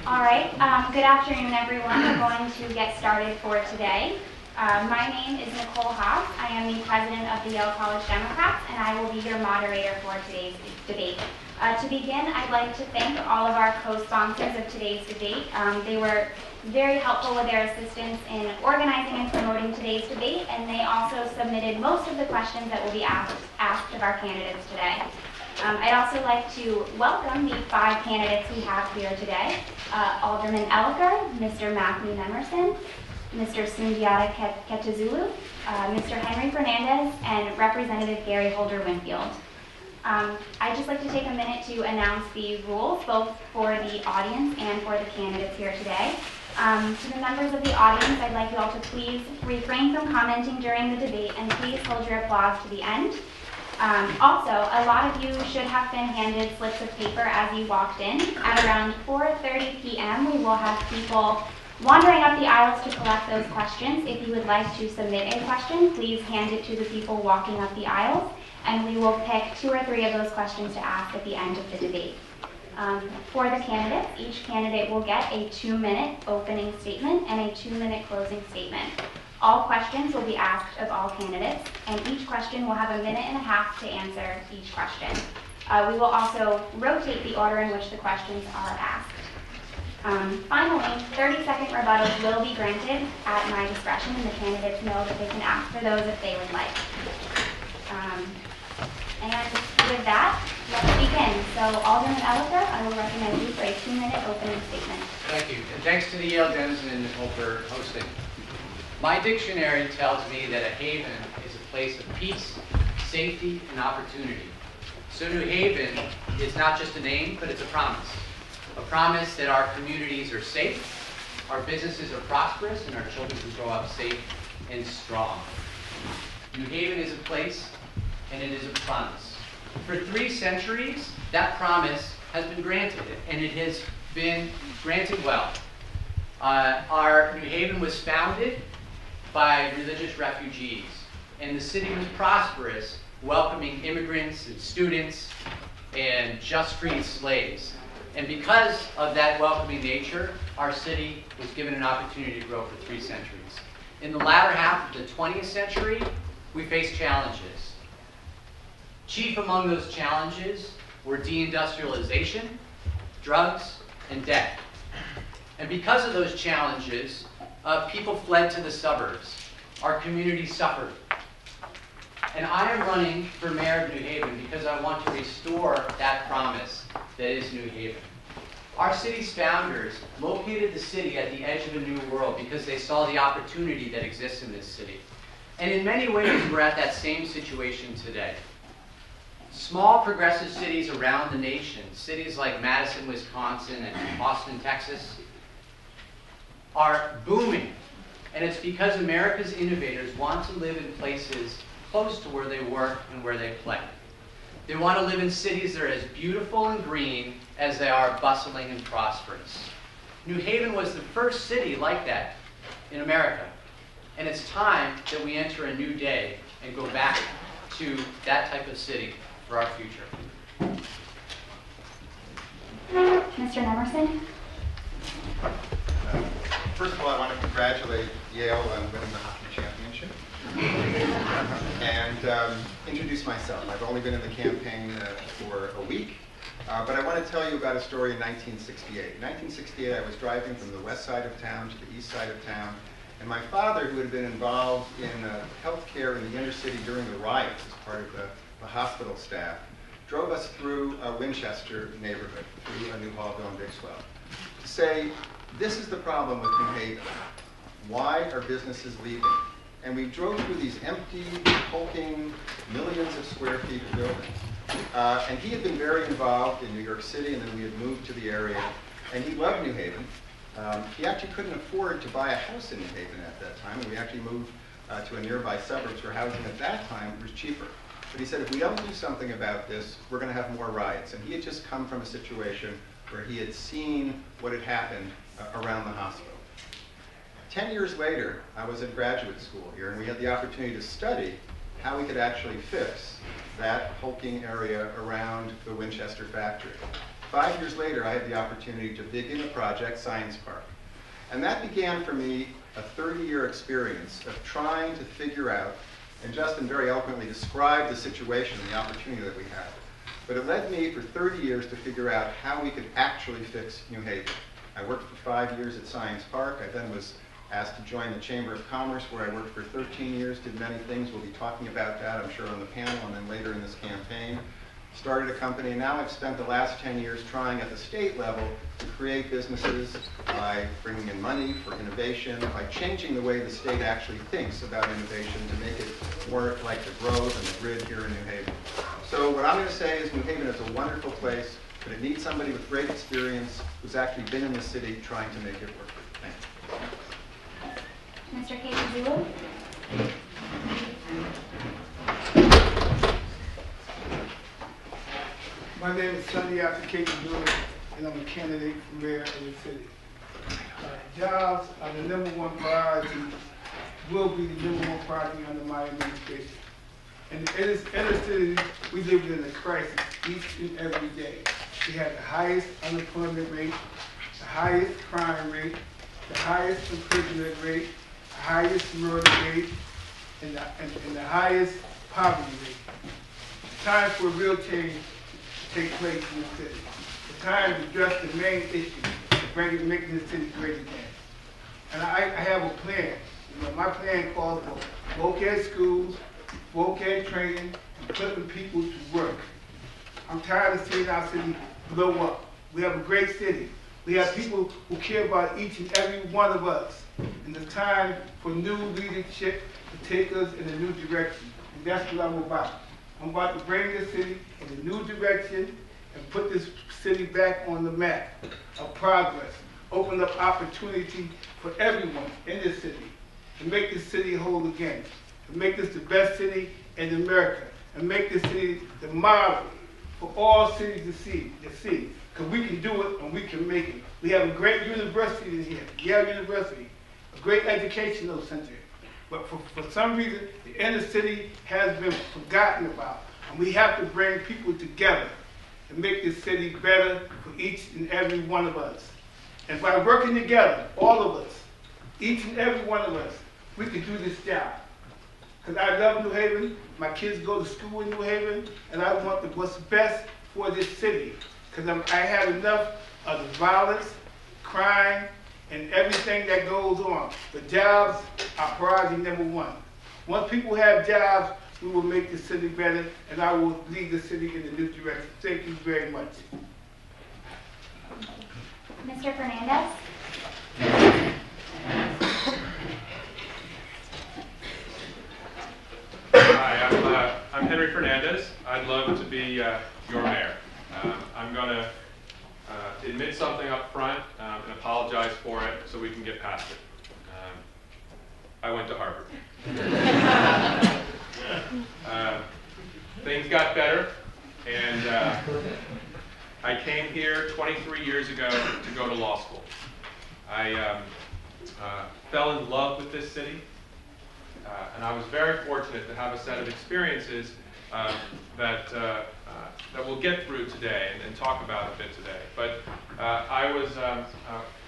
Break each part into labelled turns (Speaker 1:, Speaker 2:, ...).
Speaker 1: All right, good afternoon, everyone. We're going to get started for today. My name is Nicole Haas. I am the president of the Yale College Democrats, and I will be your moderator for today's debate. To begin, I'd like to thank all of our co-sponsors of today's debate. They were very helpful with their assistance in organizing and promoting today's debate, and they also submitted most of the questions that will be asked of our candidates today. I'd also like to welcome the 5 candidates we have here today. Alderman Elicker, Mr. Matthew Nemerson, Mr. Sundiata Keitazulu, Mr. Henry Fernandez, and Representative Gary Holder-Winfield. I'd just like to take a minute to announce the rules, both for the audience and for the candidates here today. To the members of the audience, I'd like you all to please refrain from commenting during the debate and please hold your applause to the end. Also, a lot of you should have been handed slips of paper as you walked in. At around 4:30 p.m., we will have people wandering up the aisles to collect those questions. If you would like to submit a question, please hand it to the people walking up the aisles, and we will pick 2 or 3 of those questions to ask at the end of the debate. For the candidates, each candidate will get a 2-minute opening statement and a 2-minute closing statement. All questions will be asked of all candidates, and each question will have 1.5 minutes to answer each question. We will also rotate the order in which the questions are asked. Finally, 30-second rebuttals will be granted at my discretion, and the candidates know that they can ask for those if they would like. And with that, let's begin. So, Alderman Elicker, I will recommend you for a 2-minute opening statement.
Speaker 2: Thank you, and thanks to the Yale Dems and Nicole for hosting. My dictionary tells me that a haven is a place of peace, safety, and opportunity. So New Haven is not just a name, but it's a promise. A promise that our communities are safe, our businesses are prosperous, and our children can grow up safe and strong. New Haven is a place, and it is a promise. For 3 centuries, that promise has been granted, and it has been granted well. Our New Haven was founded by religious refugees, and the city was prosperous, welcoming immigrants and students and just freed slaves. And because of that welcoming nature, our city was given an opportunity to grow for 3 centuries. In the latter half of the 20th century, we faced challenges. Chief among those challenges were deindustrialization, drugs, and debt. And because of those challenges, people fled to the suburbs. Our community suffered. And I am running for mayor of New Haven because I want to restore that promise that is New Haven. Our city's founders located the city at the edge of a new world because they saw the opportunity that exists in this city. And in many ways, we're at that same situation today. Small progressive cities around the nation, cities like Madison, Wisconsin, and Austin, Texas, are booming. And it's because America's innovators want to live in places close to where they work and where they play. They want to live in cities that are as beautiful and green as they are bustling and prosperous. New Haven was the first city like that in America. And it's time that we enter a new day and go back to that type of city for our future.
Speaker 1: Mr. Nemerson?
Speaker 3: First of all, I want to congratulate Yale on winning the hockey championship and introduce myself. I've only been in the campaign for a week, but I want to tell you about a story in 1968. In 1968, I was driving from the west side of town to the east side of town, and my father, who had been involved in health care in the inner city during the riots as part of the hospital staff, drove us through a Winchester neighborhood, through a New Hallville and Bixwell, to say, this is the problem with New Haven. Why are businesses leaving? And we drove through these empty, hulking, millions of square feet of buildings. And he had been very involved in New York City, and then we had moved to the area. And he loved New Haven. He actually couldn't afford to buy a house in New Haven at that time, and we actually moved to a nearby suburbs where housing at that time was cheaper. But he said, if we don't do something about this, we're going to have more riots. And he had just come from a situation where he had seen what had happened around the hospital. 10 years later, I was in graduate school here, and we had the opportunity to study how we could actually fix that hulking area around the Winchester factory. 5 years later, I had the opportunity to begin a project, Science Park. And that began for me a 30-year experience of trying to figure out, and Justin very eloquently described the situation and the opportunity that we had. But it led me for 30 years to figure out how we could actually fix New Haven. I worked for 5 years at Science Park. I then was asked to join the Chamber of Commerce, where I worked for 13 years, did many things. We'll be talking about that, I'm sure, on the panel and then later in this campaign. Started a company, and now I've spent the last 10 years trying at the state level to create businesses by bringing in money for innovation, by changing the way the state actually thinks about innovation to make it more like the Grove and the Grid here in New Haven. So what I'm going to say is New Haven is a wonderful place, but it needs somebody with great experience who's actually been in the city trying to make it work. Thank you.
Speaker 1: Mr. Keitazulu?
Speaker 4: My name is Sundiata Keitazulu, and I'm a candidate for mayor of the city. Jobs are the #1 priority, will be the #1 priority under my administration. And in this inner city, we live in a crisis each and every day. We have the highest unemployment rate, the highest crime rate, the highest imprisonment rate, the highest murder rate, and the highest poverty rate. It's time for real change to take place in the city. It's time to address the main issue of making the city great again. And I have a plan. You know, my plan calls for voc-ed schools, voc-ed training, and putting people to work. I'm tired of seeing our city blow up. We have a great city. We have people who care about each and every one of us. And it's time for new leadership to take us in a new direction. And that's what I'm about. I'm about to bring this city in a new direction and put this city back on the map of progress. Open up opportunity for everyone in this city to make this city whole again. To make this the best city in America. And make this city the model for all cities to see. Because we can do it and we can make it. We have a great university in here, Yale University, a great educational center. But for some reason, the inner city has been forgotten about. And we have to bring people together and make this city better for each and every one of us. And by working together, all of us, each and every one of us, we can do this job. Because I love New Haven, my kids go to school in New Haven, and I want what's best for this city. Because I had enough of the violence, crime, and everything that goes on. The jobs are priority #1. Once people have jobs, we will make the city better, and I will lead the city in a new direction. Thank you very much.
Speaker 1: Mr. Fernandez?
Speaker 5: Hi, I'm Henry Fernandez. I'd love to be your mayor. I'm going to admit something up front and apologize for it so we can get past it. I went to Harvard. Things got better, and I came here 23 years ago to go to law school. I fell in love with this city, and I was very fortunate to have a set of experiences that we'll get through today and talk about a bit today. But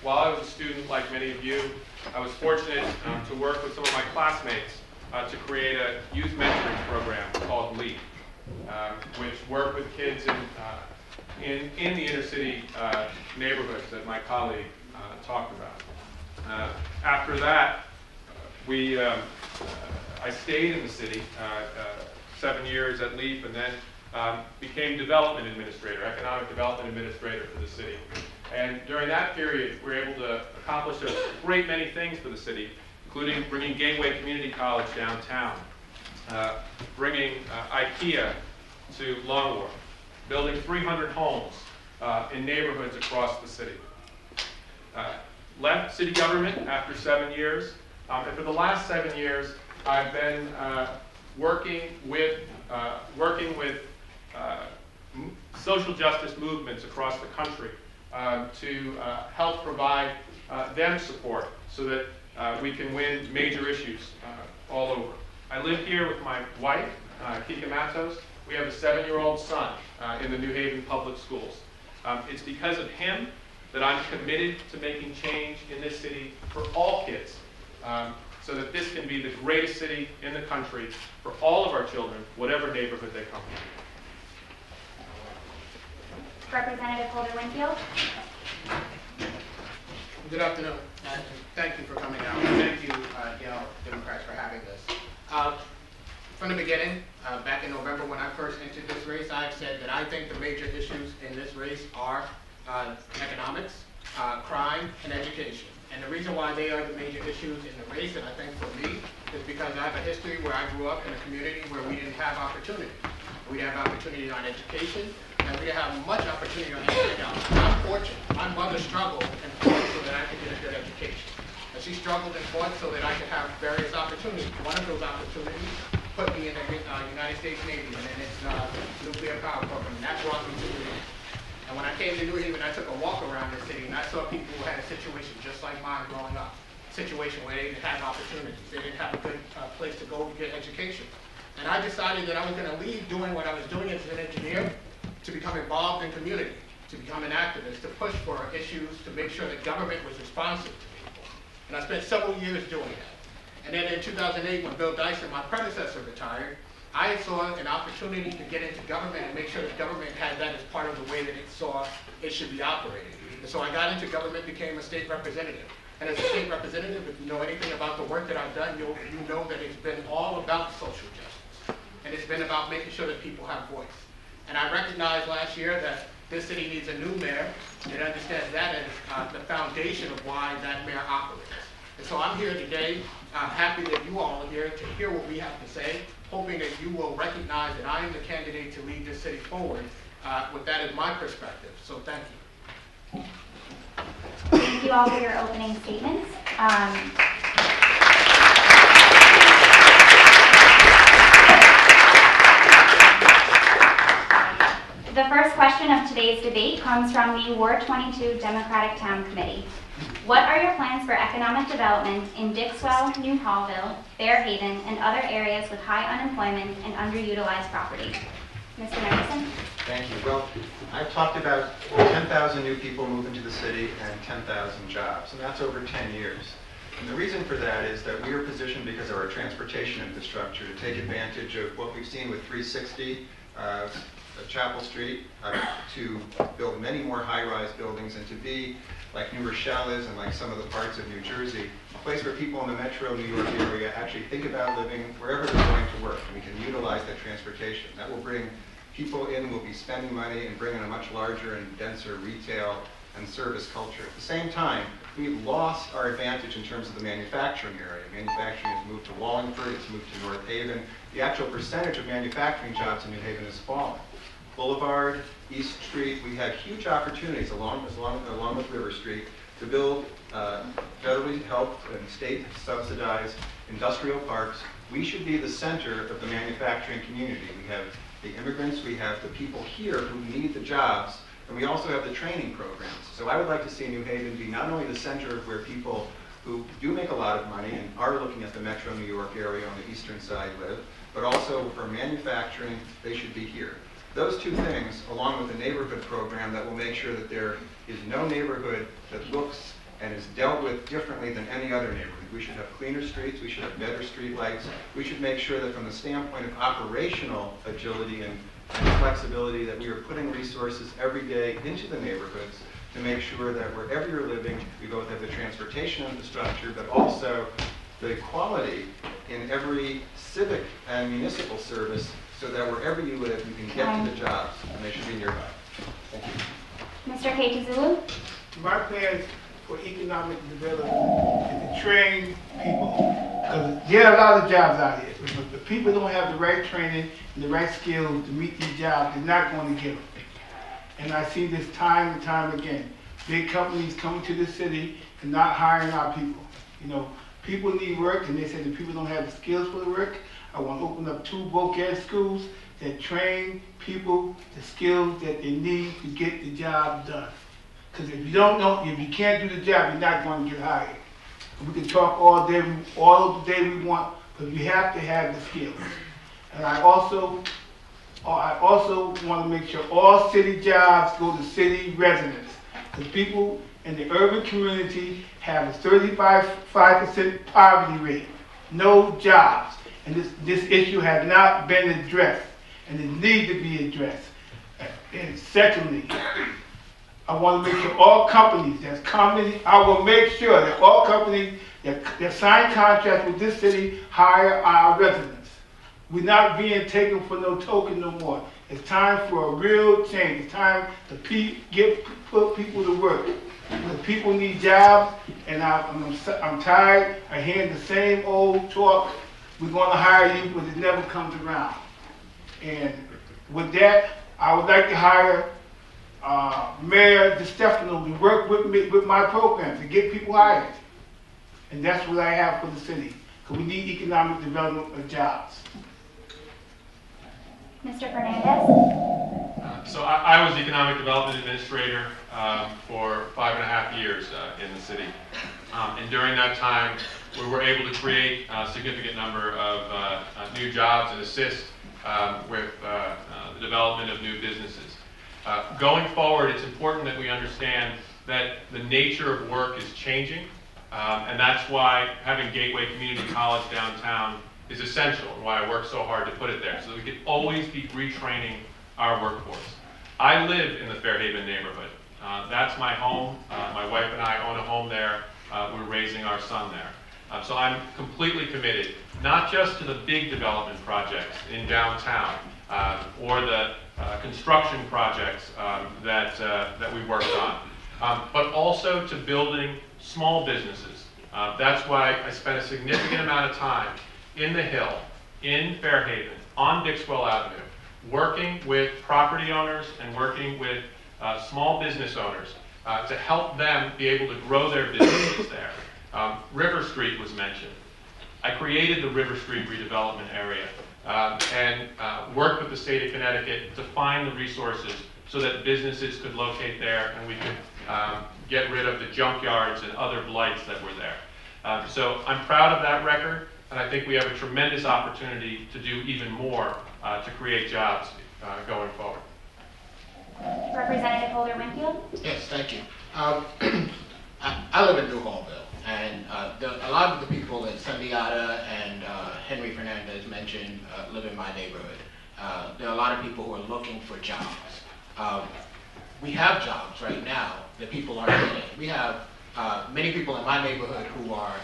Speaker 5: while I was a student, like many of you, I was fortunate to work with some of my classmates to create a youth mentoring program called LEAP, which worked with kids in the inner city neighborhoods that my colleague talked about. After that, I stayed in the city 7 years at LEAP, and then became development administrator, economic development administrator for the city. And during that period, we were able to accomplish a great many things for the city, including bringing Gateway Community College downtown, bringing IKEA to Long Wharf, building 300 homes in neighborhoods across the city. Left city government after 7 years, and for the last 7 years, I've been working with social justice movements across the country to help provide them support so that we can win major issues all over. I live here with my wife, Kika Matos. We have a 7-year-old son in the New Haven Public Schools. It's because of him that I'm committed to making change in this city for all kids, so that this can be the greatest city in the country for all of our children, whatever neighborhood they come from.
Speaker 1: Representative Holder-Winfield.
Speaker 6: Good afternoon, and thank you for coming out. Thank you, Yale Democrats, for having this. From the beginning, back in November when I first entered this race, I have said that I think the major issues in this race are economics, crime, and education. And the reason why they are the major issues in the race, and I think for me, is because I have a history where I grew up in a community where we didn't have opportunity. We didn't have opportunity on education, and we didn't have much opportunity on anything else. I'm fortunate. My mother struggled and fought so that I could get a good education. And she struggled and fought so that I could have various opportunities. One of those opportunities put me in the United States Navy and in its nuclear power program, and that brought me to New Haven. And when I came to New Haven, I took a walk around the city, and I saw people who had a situation just like mine growing up. A situation where they didn't have opportunities. They didn't have a good place to go to get education. And I decided that I was going to leave doing what I was doing as an engineer to become involved in community, to become an activist, to push for issues, to make sure that government was responsive to people. And I spent several years doing that. And then in 2008, when Bill Dyson, my predecessor, retired, I saw an opportunity to get into government and make sure that government had that as part of the way that it saw it should be operated. And so I got into government, became a state representative. And as a state representative, if you know anything about the work that I've done, you know that it's been all about social justice. And it's been about making sure that people have voice. And I recognized last year that this city needs a new mayor that understands that as the foundation of why that mayor operates. And so I'm here today, happy that you all are here to hear what we have to say, hoping that you will recognize that I am the candidate to lead this city forward with that as my perspective. So thank you.
Speaker 1: Thank you all for your opening statements. The first question of today's debate comes from the Ward 22 Democratic Town Committee. What are your plans for economic development in Dixwell, New Hallville, Fairhaven, and other areas with high unemployment and underutilized property? Mr. Nemerson?
Speaker 3: Thank you. Well, I've talked about 10,000 new people moving to the city and 10,000 jobs, and that's over 10 years. And the reason for that is that we are positioned because of our transportation infrastructure to take advantage of what we've seen with 360, Chapel Street, to build many more high-rise buildings and to be, like New Rochelle is and like some of the parts of New Jersey, a place where people in the metro New York area actually think about living wherever they're going to work. And we can utilize that transportation. That will bring people in, will be spending money and bring in a much larger and denser retail and service culture. At the same time, we've lost our advantage in terms of the manufacturing area. Manufacturing has moved to Wallingford, it's moved to North Haven. The actual percentage of manufacturing jobs in New Haven has fallen. Boulevard, East Street, we had huge opportunities along with River Street to build federally helped and state subsidized industrial parks. We should be the center of the manufacturing community. We have the immigrants, we have the people here who need the jobs, and we also have the training programs. So I would like to see New Haven be not only the center of where people who do make a lot of money and are looking at the metro New York area on the eastern side live, but also for manufacturing, they should be here. Those two things, along with the neighborhood program that will make sure that there is no neighborhood that looks and is dealt with differently than any other neighborhood. We should have cleaner streets, we should have better street lights. We should make sure that from the standpoint of operational agility and flexibility that we are putting resources every day into the neighborhoods to make sure that wherever you're living, we both have the transportation infrastructure, but also the quality in every civic and municipal service so that wherever you live, you can get to the jobs, and they should be nearby. Thank you.
Speaker 1: Mr. Keitazulu?
Speaker 4: My plans for economic development is to train people. Because there are a lot of jobs out here. But if the people don't have the right training and the right skills to meet these jobs, they're not going to get them. And I see this time and time again. Big companies coming to the city and not hiring our people. You know, people need work, and they say the people don't have the skills for the work. I want to open up 2 voc schools that train people the skills that they need to get the job done. Because if you don't know, if you can't do the job, you're not going to get hired. We can talk all day the day we want, because you have to have the skills. And I also want to make sure all city jobs go to city residents. The people in the urban community have a 35% poverty rate, no jobs. And this issue has not been addressed, and it needs to be addressed. And secondly, I want to make sure all companies that's coming, I will make sure that all companies that sign contracts with this city hire our residents. We're not being taken for no token no more. It's time for a real change. It's time to put people to work. The people need jobs, and I'm tired of hearing the same old talk. We're going to hire you, but it never comes around. And with that, I would like to hire Mayor DeStefano to work with me with my program to get people hired. And that's what I have for the city, because we need economic development of jobs.
Speaker 1: Mr. Fernandez?
Speaker 5: So I was Economic Development Administrator for 5.5 years in the city. And during that time, we were able to create a significant number of new jobs and assist with the development of new businesses. Going forward, it's important that we understand that the nature of work is changing, and that's why having Gateway Community College downtown is essential, and why I work so hard to put it there, so that we can always be retraining our workforce. I live in the Fairhaven neighborhood. That's my home. My wife and I own a home there. We're raising our son there. So I'm completely committed, not just to the big development projects in downtown, or the construction projects that we worked on, but also to building small businesses. That's why I spent a significant amount of time in the Hill, in Fairhaven, on Dixwell Avenue, working with property owners and working with small business owners to help them be able to grow their businesses there. River Street was mentioned. I created the River Street redevelopment area and worked with the state of Connecticut to find the resources so that businesses could locate there and we could get rid of the junkyards and other blights that were there. So I'm proud of that record, and I think we have a tremendous opportunity to do even more to create jobs going forward.
Speaker 1: Representative Holder-Winfield?
Speaker 6: Yes, thank you. I live in New Hallville, and a lot of the people that Sundiata and Henry Fernandez mentioned live in my neighborhood. There are a lot of people who are looking for jobs. We have jobs right now that people aren't getting. We have many people in my neighborhood who are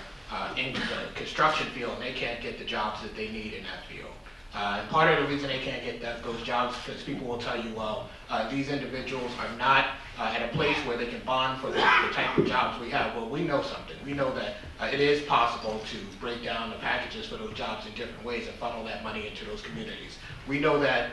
Speaker 6: in the construction field, and they can't get the jobs that they need in that field. And part of the reason they can't get those jobs is because people will tell you, well, these individuals are not at a place where they can bond for the type of jobs we have. Well, we know something. We know that it is possible to break down the packages for those jobs in different ways and funnel that money into those communities. We know that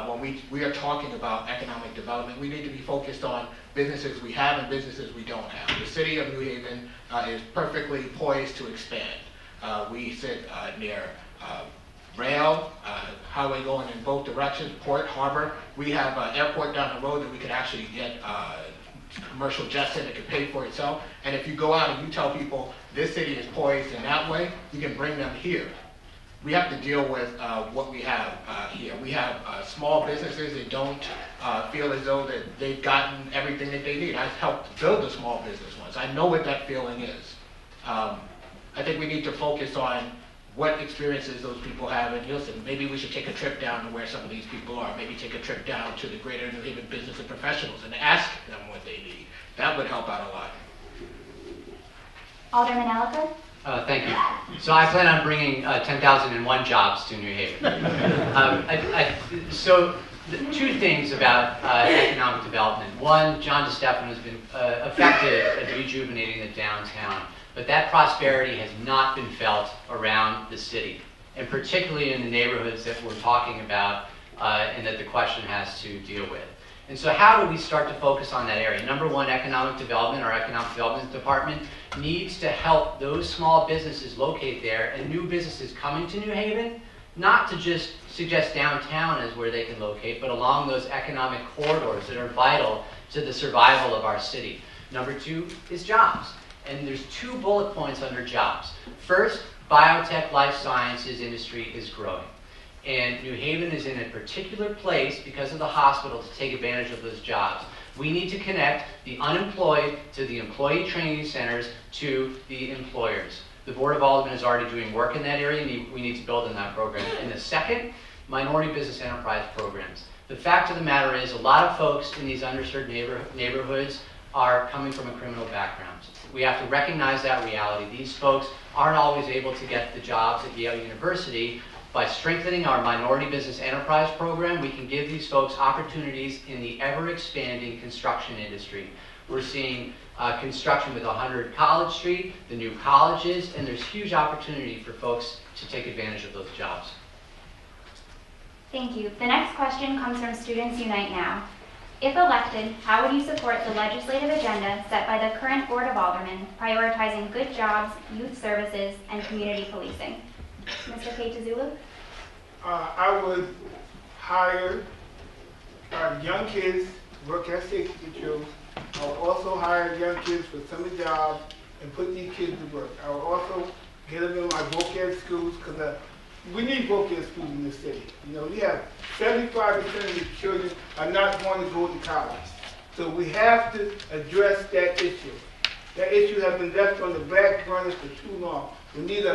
Speaker 6: when we are talking about economic development, we need to be focused on businesses we have and businesses we don't have. The city of New Haven is perfectly poised to expand. We sit near rail, highway going in both directions, port, harbor. We have an airport down the road that we could actually get commercial jets in that could pay for itself. And if you go out and you tell people this city is poised in that way, you can bring them here. We have to deal with what we have here. We have small businesses that don't feel as though that they've gotten everything that they need. I've helped build the small business ones. I know what that feeling is. I think we need to focus on what experiences those people have, and listen, maybe we should take a trip down to where some of these people are. Maybe take a trip down to the greater New Haven business and professionals and ask them what they need. That would help out a lot.
Speaker 1: Alderman Elicker?
Speaker 2: Thank you. So I plan on bringing 10,001 jobs to New Haven. So two things about economic development. One, John DeStefano has been effective at rejuvenating the downtown, but that prosperity has not been felt around the city, and particularly in the neighborhoods that we're talking about and that the question has to deal with. And so how do we start to focus on that area? Number one, economic development. Our economic development department needs to help those small businesses locate there and new businesses coming to New Haven, not to just suggest downtown as where they can locate, but along those economic corridors that are vital to the survival of our city. Number two is jobs. And there's 2 bullet points under jobs. First, biotech, life sciences industry is growing. And New Haven is in a particular place because of the hospital to take advantage of those jobs. We need to connect the unemployed to the employee training centers to the employers. The Board of Aldermen is already doing work in that area, and we need to build on that program. And the second, minority business enterprise programs. The fact of the matter is a lot of folks in these underserved neighborhoods are coming from a criminal background. We have to recognize that reality. These folks aren't always able to get the jobs at Yale University. By strengthening our minority business enterprise program, we can give these folks opportunities in the ever-expanding construction industry. We're seeing construction with 100 College Street, the new colleges, and there's huge opportunity for folks to take advantage of those jobs.
Speaker 1: Thank you. The next question comes from Students Unite Now. If elected, how would you support the legislative agenda set by the current Board of Aldermen, prioritizing good jobs, youth services, and community policing? Mr. Keitazulu?
Speaker 4: I would hire young kids to work as safety patrols. I would also hire young kids for summer jobs and put these kids to work. I would also get them in my voc-ed schools because we need voc-ed schools in the city. You know, we have 75% of the children are not going to go to college. So we have to address that issue. That issue has been left on the back burner for too long. We need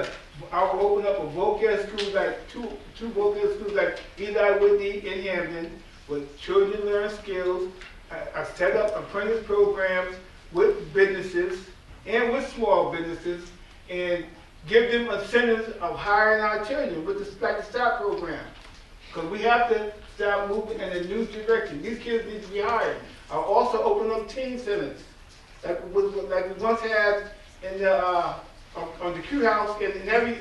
Speaker 4: I will open up a voc-ed school, like two voc-ed schools like Eli Whitney in Hampton, where children learn skills. I set up apprentice programs with businesses and with small businesses and give them incentives of hiring our children with the like the STOP program. Because we have to start moving in a new direction. These kids need to be hired. I'll also open up teen centers, like we once had in the on the Q House in every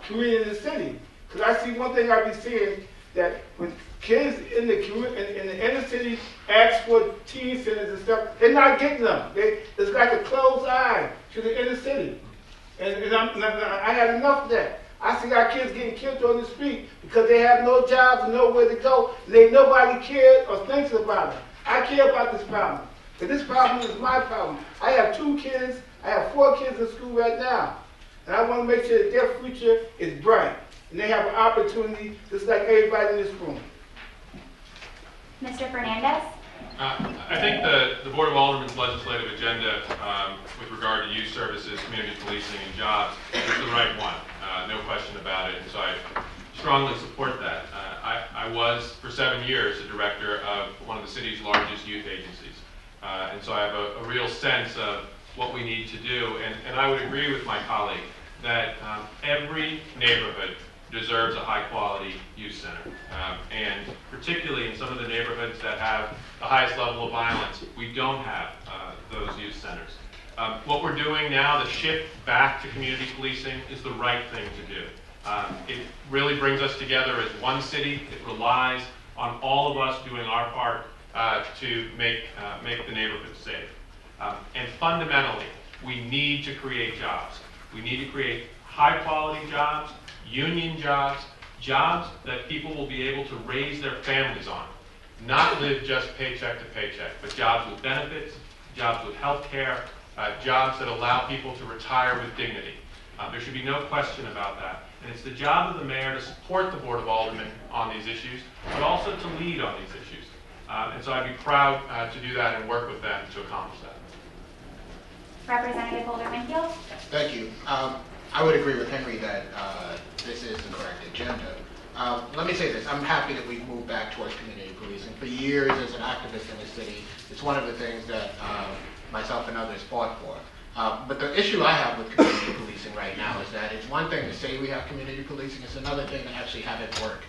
Speaker 4: community in the city. Because I see one thing I be seeing, that when kids in the inner city ask for teen centers and stuff, they're not getting them. It's like a closed eye to the inner city. And I had enough of that. I see our kids getting killed on the street because they have no jobs and nowhere to go. And nobody cares or thinks about it. I care about this problem. But this problem is my problem. I have 2 kids. I have 4 kids in school right now. And I want to make sure that their future is bright. And they have an opportunity just like everybody in this room.
Speaker 1: Mr. Fernandez?
Speaker 5: I think the Board of Aldermen's legislative agenda with regard to youth services, community policing, and jobs is the right one. No question about it. And so I strongly support that. I was, for 7 years, the director of one of the city's largest youth agencies. And so I have a real sense of what we need to do. And I would agree with my colleague that every neighborhood deserves a high-quality youth center. And particularly in some of the neighborhoods that have the highest level of violence, we don't have those youth centers. What we're doing now, the shift back to community policing, is the right thing to do. It really brings us together as one city. It relies on all of us doing our part to make the neighborhood safe. And fundamentally, we need to create jobs. We need to create high-quality jobs, union jobs, jobs that people will be able to raise their families on. Not live just paycheck to paycheck, but jobs with benefits, jobs with health care, jobs that allow people to retire with dignity. There should be no question about that. And it's the job of the mayor to support the Board of Aldermen on these issues, but also to lead on these issues. And so I'd be proud to do that and work with them to accomplish that.
Speaker 1: Representative Holder-Winfield?
Speaker 6: Thank you. I would agree with Henry that this is the correct agenda. Let me say this. I'm happy that we've moved back towards community policing. For years, as an activist in the city, it's one of the things that myself and others fought for. But the issue I have with community policing right now is that it's one thing to say we have community policing, it's another thing to actually have it work.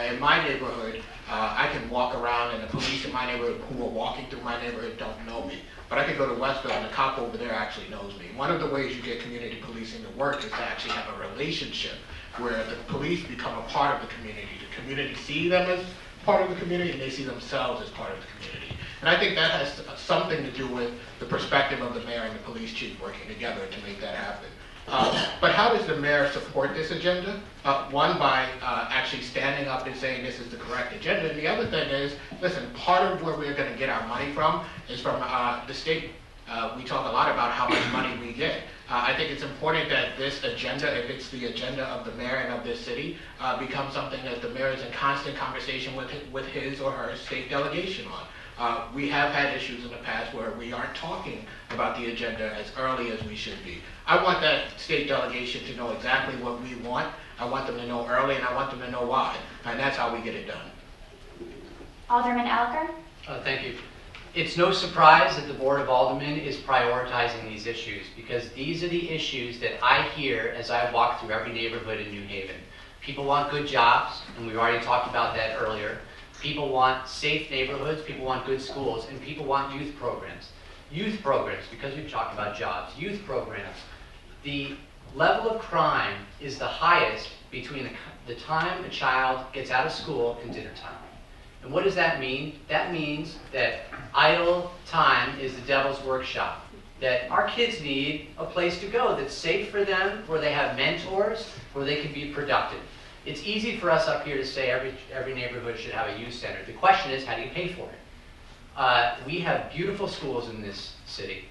Speaker 6: In my neighborhood, I can walk around and the police in my neighborhood who are walking through my neighborhood don't know me. But I could go to Westville and the cop over there actually knows me. One of the ways you get community policing to work is to actually have a relationship where the police become a part of the community. The community see them as part of the community and they see themselves as part of the community. And I think that has something to do with the perspective of the mayor and the police chief working together to make that happen. But how does the mayor support this agenda? One, by actually standing up and saying this is the correct agenda. And the other thing is, listen, part of where we're going to get our money from is from the state. We talk a lot about how much money we get. I think it's important that this agenda, if it's the agenda of the mayor and of this city, becomes something that the mayor is in constant conversation with his or her state delegation on. We have had issues in the past where we aren't talking about the agenda as early as we should be. I want that state delegation to know exactly what we want. I want them to know early, and I want them to know why. And that's how we get it done.
Speaker 1: Alderman Elicker?
Speaker 2: Thank you. It's no surprise that the Board of Aldermen is prioritizing these issues, because these are the issues that I hear as I walk through every neighborhood in New Haven. People want good jobs, and we've already talked about that earlier. People want safe neighborhoods, people want good schools, and people want youth programs. Youth programs, because we've talked about jobs, youth programs, the level of crime is the highest between the time a child gets out of school and dinner time. And what does that mean? That means that idle time is the devil's workshop. That our kids need a place to go that's safe for them, where they have mentors, where they can be productive. It's easy for us up here to say every neighborhood should have a youth center. The question is, how do you pay for it? We have beautiful schools in this city,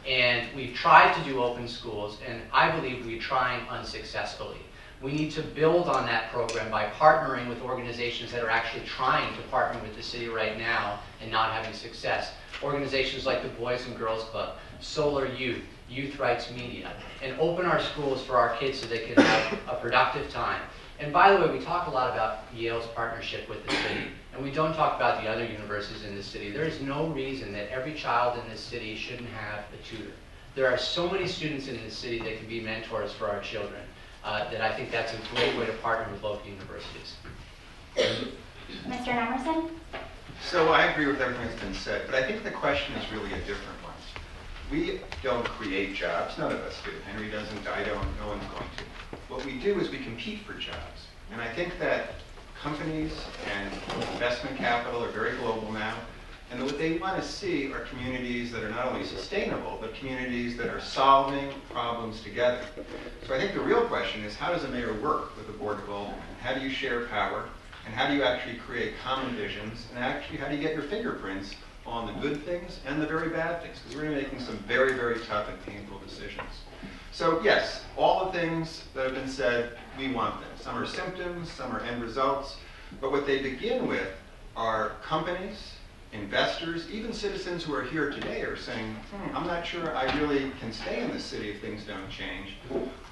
Speaker 2: and we've tried to do open schools, and I believe we're trying unsuccessfully. We need to build on that program by partnering with organizations that are actually trying to partner with the city right now and not having success. Organizations like the Boys and Girls Club, Solar Youth, Youth Rights Media, and open our schools for our kids so they can have a productive time. And by the way, we talk a lot about Yale's partnership with the city, and we don't talk about the other universities in this city. There is no reason that every child in this city shouldn't have a tutor. There are so many students in this city that can be mentors for our children. That I think that's a great way to partner with local universities.
Speaker 1: Mr. Nemerson?
Speaker 3: So I agree with everything that's been said, but I think the question is really a different one. We don't create jobs, none of us do. Henry doesn't, I don't, no one's going to. What we do is we compete for jobs. And I think that companies and investment capital are very global now, and what they want to see are communities that are not only sustainable, but communities that are solving problems together. So I think the real question is, how does a mayor work with the Board of Aldermen? How do you share power? And how do you actually create common visions? And actually, how do you get your fingerprints on the good things and the very bad things? Because we're making some very, very tough and painful decisions. So yes, all the things that have been said, we want them. Some are symptoms, some are end results. But what they begin with are companies, investors, even citizens who are here today are saying, I'm not sure I really can stay in this city if things don't change.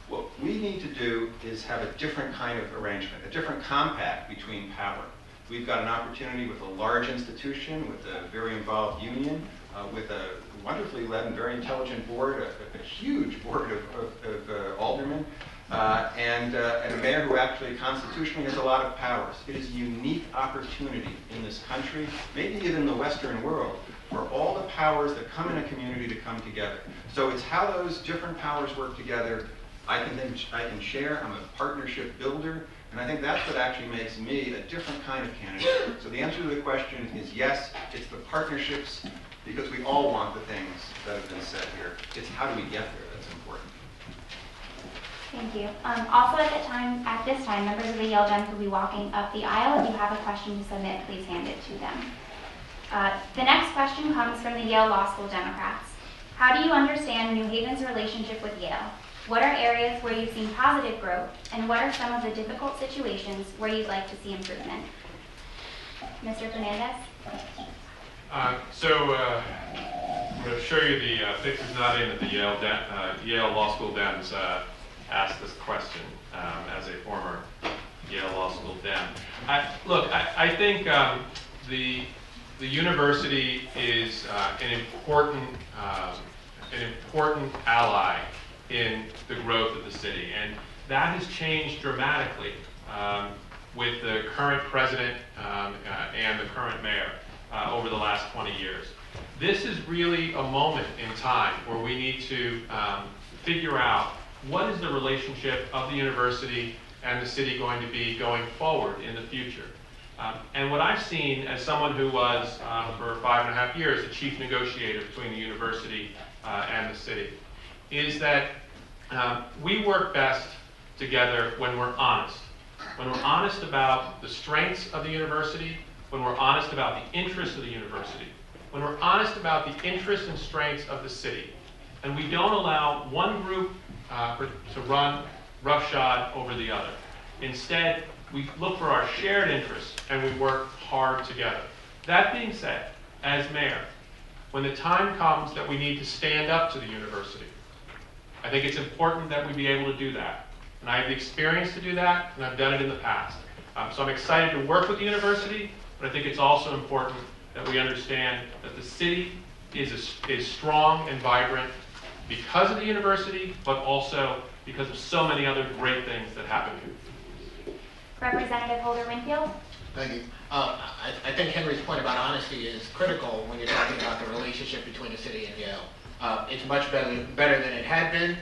Speaker 3: What we need to do is have a different kind of arrangement, a different compact between power. We've got an opportunity with a large institution, with a very involved union, with a wonderfully led and very intelligent board, a huge board of aldermen, and a mayor who actually constitutionally has a lot of powers. It is a unique opportunity in this country, maybe even the Western world, for all the powers that come in a community to come together. So it's how those different powers work together. I can share. I'm a partnership builder, and I think that's what actually makes me a different kind of candidate. So the answer to the question is yes, it's the partnerships, because we all want the things that have been said here. It's how do we get there that's important.
Speaker 1: Thank you. Also at this time, members of the Yale Dems will be walking up the aisle. If you have a question to submit, please hand it to them. The next question comes from the Yale Law School Democrats. How do you understand New Haven's relationship with Yale? What are areas where you've seen positive growth, and what are some of the difficult situations where you'd like to see improvement? Mr. Fernandez?
Speaker 5: I'm going to show you the Fix is not in that the Yale Law School Dems asked this question as a former Yale Law School Dem. I think the university is an important ally in the growth of the city, and that has changed dramatically with the current president and the current mayor over the last 20 years. This is really a moment in time where we need to figure out what is the relationship of the university and the city going to be going forward in the future. And what I've seen as someone who was, for 5.5 years, the chief negotiator between the university and the city, is that we work best together when we're honest. When we're honest about the strengths of the university, when we're honest about the interests of the university, when we're honest about the interests and strengths of the city. And we don't allow one group to run roughshod over the other. Instead, we look for our shared interests and we work hard together. That being said, as mayor, when the time comes that we need to stand up to the university, I think it's important that we be able to do that. And I have the experience to do that, and I've done it in the past. So I'm excited to work with the university, but I think it's also important that we understand that the city is strong and vibrant because of the university, but also because of so many other great things that happen here.
Speaker 1: Representative Holder-Winfield.
Speaker 6: Thank you. I think Henry's point about honesty is critical when you're talking about the relationship between the city and Yale. It's much better than it had been.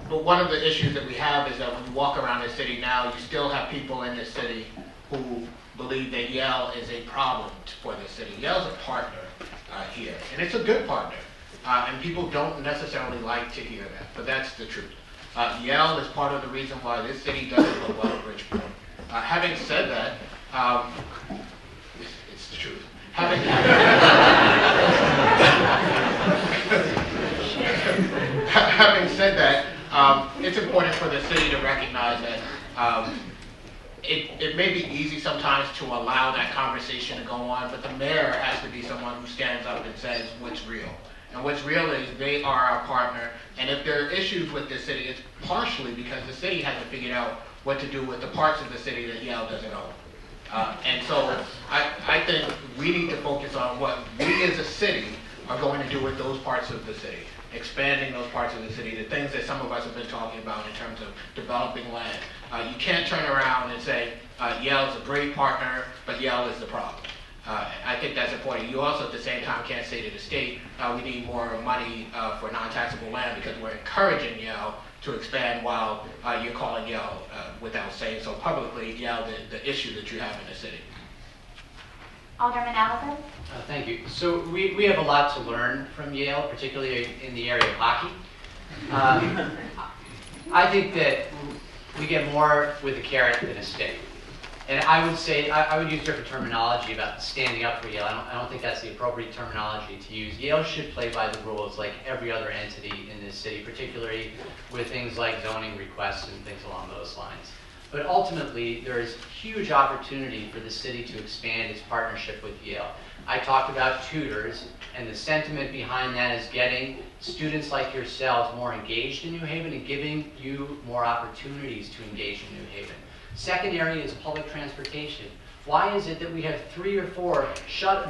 Speaker 6: But one of the issues that we have is that when you walk around the city now, you still have people in this city who believe that Yale is a problem for the city. Yale's a partner here, and it's a good partner. And people don't necessarily like to hear that, but that's the truth. Yale is part of the reason why this city doesn't go well at Bridgeport. Having said that, it's the truth. Having said that, it's important for the city to recognize that it may be easy sometimes to allow that conversation to go on, but the mayor has to be someone who stands up and says what's real. And what's real is they are our partner, and if there are issues with the city, it's partially because the city hasn't figured out what to do with the parts of the city that Yale doesn't own. And so I think we need to focus on what we as a city are going to do with those parts of the city, expanding those parts of the city, the things that some of us have been talking about in terms of developing land. You can't turn around and say, Yale's a great partner, but Yale is the problem. I think that's important. You also, at the same time, can't say to the state, we need more money for non-taxable land because we're encouraging Yale to expand while you're calling Yale, without saying so publicly, Yale the issue that you have in the city.
Speaker 1: Alderman Elicker.
Speaker 2: Thank you. So we have a lot to learn from Yale, particularly in the area of hockey. I think that we get more with a carrot than a stick. And I would say, I would use different terminology about standing up for Yale. I don't think that's the appropriate terminology to use. Yale should play by the rules like every other entity in this city, particularly with things like zoning requests and things along those lines. But ultimately, there is huge opportunity for the city to expand its partnership with Yale. I talked about tutors, and the sentiment behind that is getting students like yourselves more engaged in New Haven and giving you more opportunities to engage in New Haven. Second area is public transportation. Why is it that we have 3 or 4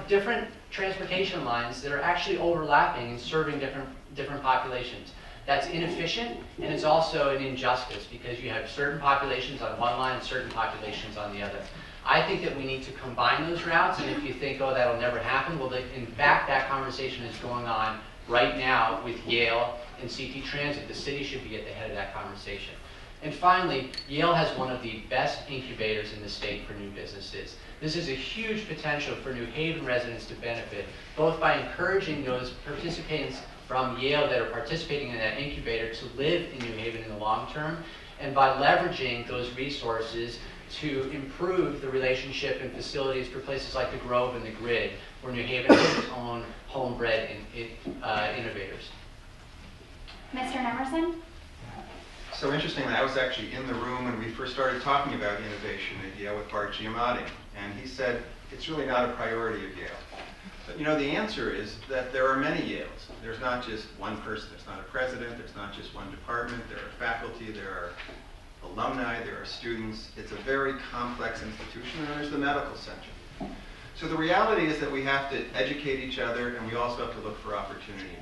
Speaker 2: different transportation lines that are actually overlapping and serving different populations? That's inefficient, and it's also an injustice because you have certain populations on one line and certain populations on the other. I think that we need to combine those routes, and if you think, oh, that'll never happen, well, in fact, that conversation is going on right now with Yale and CT Transit. The city should be at the head of that conversation. And finally, Yale has one of the best incubators in the state for new businesses. This is a huge potential for New Haven residents to benefit, both by encouraging those participants from Yale that are participating in that incubator to live in New Haven in the long term, and by leveraging those resources to improve the relationship and facilities for places like the Grove and the Grid, where New Haven has its own homebred innovators.
Speaker 1: Mr. Nemerson.
Speaker 3: So interestingly, I was actually in the room when we first started talking about innovation at Yale with Bart Giamatti, and he said it's really not a priority at Yale. But you know, the answer is that there are many Yales. There's not just one person. There's not a president. There's not just one department. There are faculty. There are alumni. There are students. It's a very complex institution, and there's the medical center. So the reality is that we have to educate each other, and we also have to look for opportunity.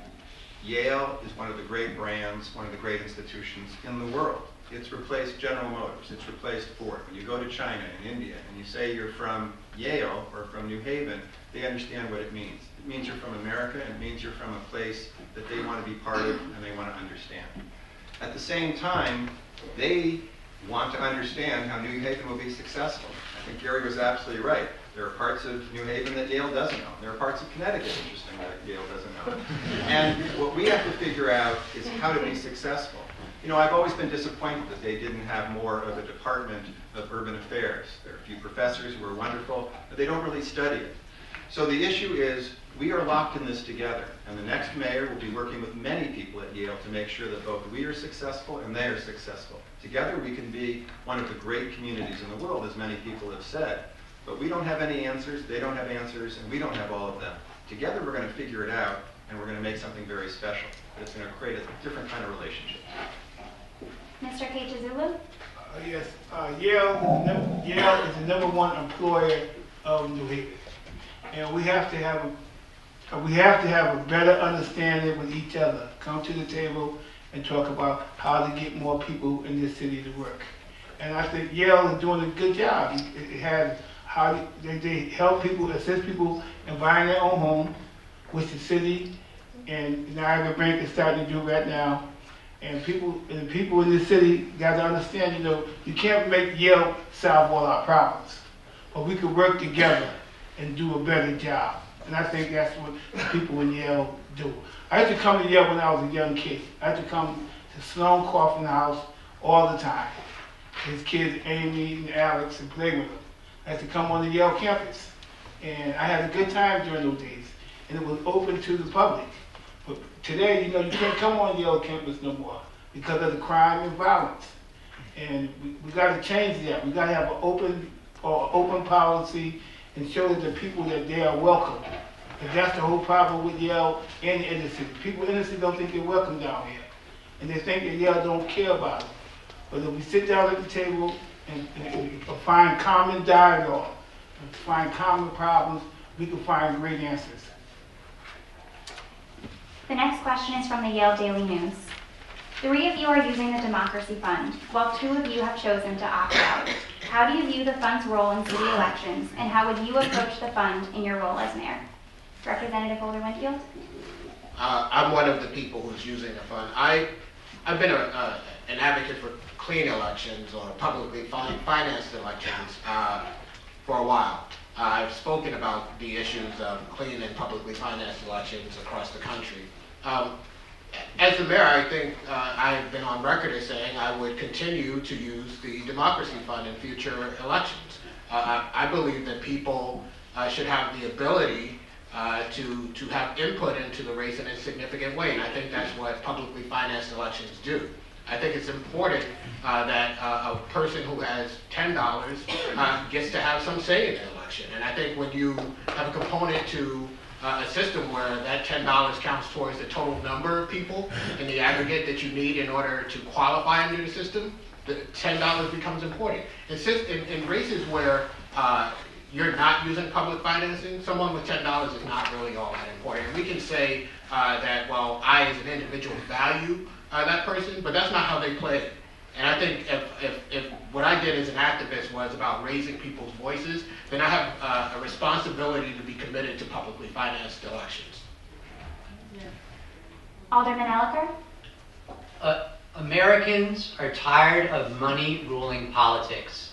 Speaker 3: Yale is one of the great brands, one of the great institutions in the world. It's replaced General Motors. It's replaced Ford. When you go to China and India and you say you're from Yale or from New Haven, they understand what it means. It means you're from America, and it means you're from a place that they want to be part of and they want to understand. At the same time, they want to understand how New Haven will be successful. I think Gary was absolutely right. There are parts of New Haven that Yale doesn't own. There are parts of Connecticut, interesting, that Yale doesn't own. And what we have to figure out is how to be successful. You know, I've always been disappointed that they didn't have more of a department of urban affairs. There are a few professors who are wonderful, but they don't really study it. So the issue is, we are locked in this together, and the next mayor will be working with many people at Yale to make sure that both we are successful and they are successful. Together we can be one of the great communities in the world, as many people have said. But we don't have any answers, they don't have answers, and we don't have all of them. Together we're going to figure it out, and we're going to make something very special. It's going to create a different kind of relationship.
Speaker 1: Mr. Keitazulu?
Speaker 4: Yes, Yale is the #1 employer of New Haven. And we have to have a better understanding with each other. Come to the table and talk about how to get more people in this city to work. And I think Yale is doing a good job. It has how they help people, assist people in buying their own home, which the city and Niagara Bank is starting to do right now. And people in this city got to understand, you know, you can't make Yale solve all our problems, but we can work together and do a better job. And I think that's what the people in Yale do. I used to come to Yale when I was a young kid. I used to come to Sloan Coffin House all the time. His kids, Amy and Alex, and play with them. I had to come on the Yale campus. And I had a good time during those days. And it was open to the public. But today, you know, you can't come on Yale campus no more because of the crime and violence. And we got to change that. We got to have an open policy and show that the people that they are welcome. And that's the whole problem with Yale and the inner city. People in the city don't think they're welcome down here. And they think that Yale don't care about them. But if we sit down at the table and find common dialogue, and find common problems, we can find great answers.
Speaker 1: The next question is from the Yale Daily News. 3 of you are using the Democracy Fund, while 2 of you have chosen to opt out. How do you view the fund's role in city elections, and how would you approach the fund in your role as mayor? Representative Holder-Winfield?
Speaker 6: I'm one of the people who's using the fund. I've been an advocate for clean elections or publicly financed elections for a while. I've spoken about the issues of clean and publicly financed elections across the country. As the mayor, I think I've been on record as saying I would continue to use the Democracy Fund in future elections. I believe that people should have the ability to have input into the race in a significant way, and I think that's what publicly financed elections do. I think it's important that a person who has $10 gets to have some say in the election, and I think when you have a component to a system where that $10 counts towards the total number of people in the aggregate that you need in order to qualify into the system, the $10 becomes important. In races where you're not using public financing, someone with $10 is not really all that important. And we can say that, well, I as an individual value that person, but that's not how they play it. And I think if what I did as an activist was about raising people's voices, then I have a responsibility to be committed to publicly financed elections.
Speaker 1: Alderman Elicker?
Speaker 2: Americans are tired of money ruling politics,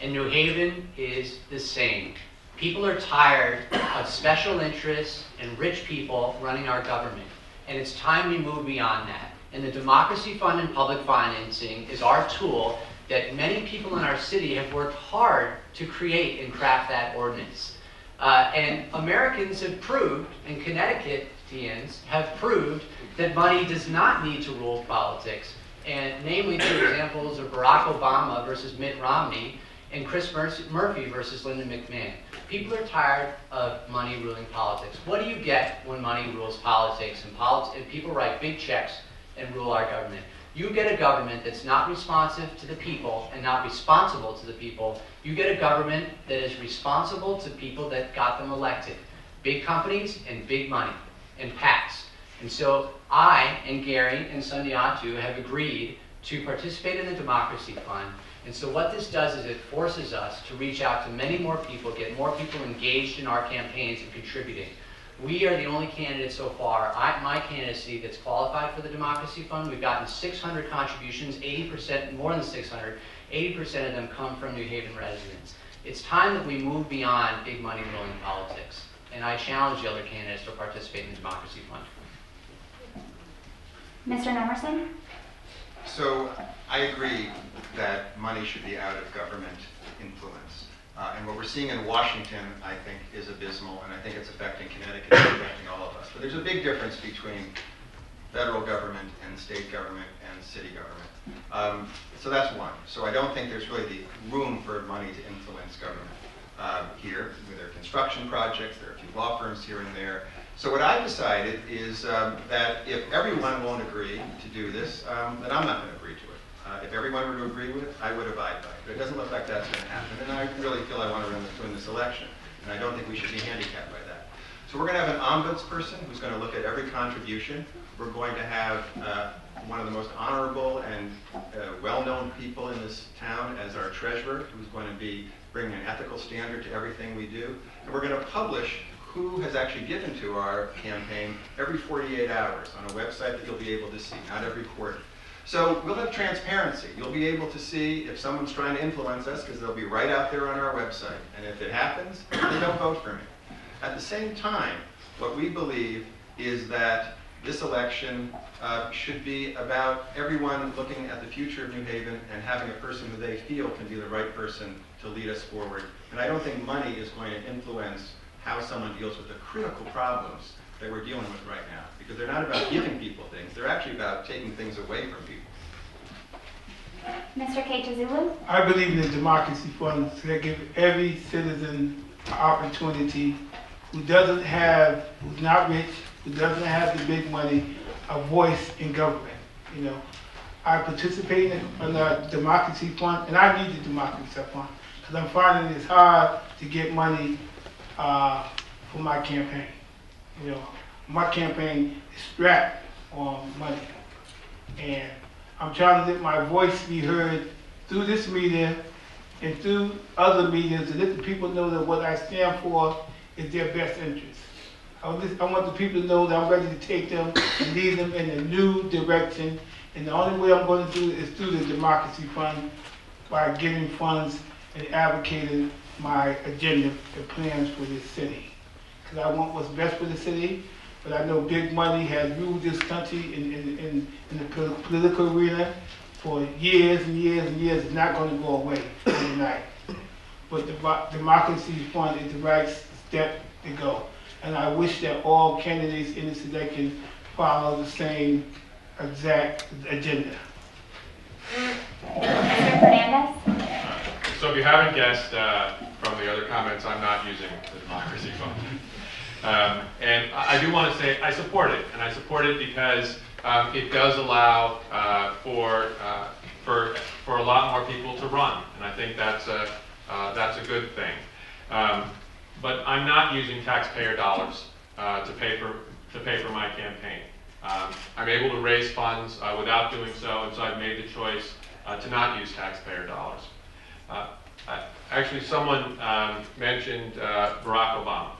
Speaker 2: and New Haven is the same. People are tired of special interests and rich people running our government, and it's time we move beyond that. And the Democracy Fund and public financing is our tool that many people in our city have worked hard to create and craft that ordinance. And Americans have proved, and Connecticutians have proved, that money does not need to rule politics. And namely 2 examples are Barack Obama versus Mitt Romney and Chris Murphy versus Lyndon McMahon. People are tired of money ruling politics. What do you get when money rules politics and people write big checks and rule our government? You get a government that's not responsive to the people and not responsible to the people. You get a government that is responsible to people that got them elected. Big companies and big money and PACs. And so I and Gary and Sundiata have agreed to participate in the Democracy Fund. And so what this does is it forces us to reach out to many more people, get more people engaged in our campaigns and contributing. We are the only candidate so far, my candidacy, that's qualified for the Democracy Fund. We've gotten 600 contributions, 80%, more than 600, 80% of them come from New Haven residents. It's time that we move beyond big money ruling politics. And I challenge the other candidates to participate in the Democracy Fund.
Speaker 1: Mr. Nemerson?
Speaker 3: So I agree that money should be out of government influence. And what we're seeing in Washington, I think, is abysmal, and I think it's affecting Connecticut, it's affecting all of us. But there's a big difference between federal government and state government and city government. So that's one. So I don't think there's really the room for money to influence government here. There are construction projects, there are a few law firms here and there. So what I decided is that if everyone won't agree to do this, then I'm not going to agree to it. If everyone were to agree with it, I would abide by it. But it doesn't look like that's going to happen. And I really feel I want to win this election. And I don't think we should be handicapped by that. So we're going to have an ombudsperson who's going to look at every contribution. We're going to have one of the most honorable and well-known people in this town as our treasurer, who's going to be bringing an ethical standard to everything we do. And we're going to publish who has actually given to our campaign every 48 hours on a website that you'll be able to see, not every quarter. So we'll have transparency. You'll be able to see if someone's trying to influence us, because they'll be right out there on our website. And if it happens, then don't vote for me. At the same time, what we believe is that this election should be about everyone looking at the future of New Haven and having a person who they feel can be the right person to lead us forward. And I don't think money is going to influence how someone deals with the critical problems that we're dealing with right now. Because they're not about giving people things, they're actually about taking things away from people.
Speaker 1: Mr. Keitazulu?
Speaker 4: I believe in the democracy fund that give every citizen an opportunity who's not rich, who doesn't have the big money, a voice in government. You know, I participate in the democracy fund, and I need the democracy fund because I'm finding it's hard to get money for my campaign. You know, my campaign is strapped on money, and I'm trying to let my voice be heard through this media and through other media to let the people know that what I stand for is their best interest. I want the people to know that I'm ready to take them and lead them in a new direction, and the only way I'm going to do it is through the democracy fund by getting funds and advocating my agenda and plans for this city. Because I want what's best for the city, but I know big money has ruled this country in the political arena for years and years and years. It's not going to go away overnight. But the democracy fund is the right step to go. And I wish that all candidates in this election follow the same exact agenda.
Speaker 1: Mr. Fernandez?
Speaker 5: So if you haven't guessed from the other comments, I'm not using the democracy fund. And I do want to say I support it, and I support it because it does allow for a lot more people to run, and I think that's a good thing. But I'm not using taxpayer dollars to pay for my campaign. I'm able to raise funds without doing so, and so I've made the choice to not use taxpayer dollars. Actually, someone mentioned Barack Obama.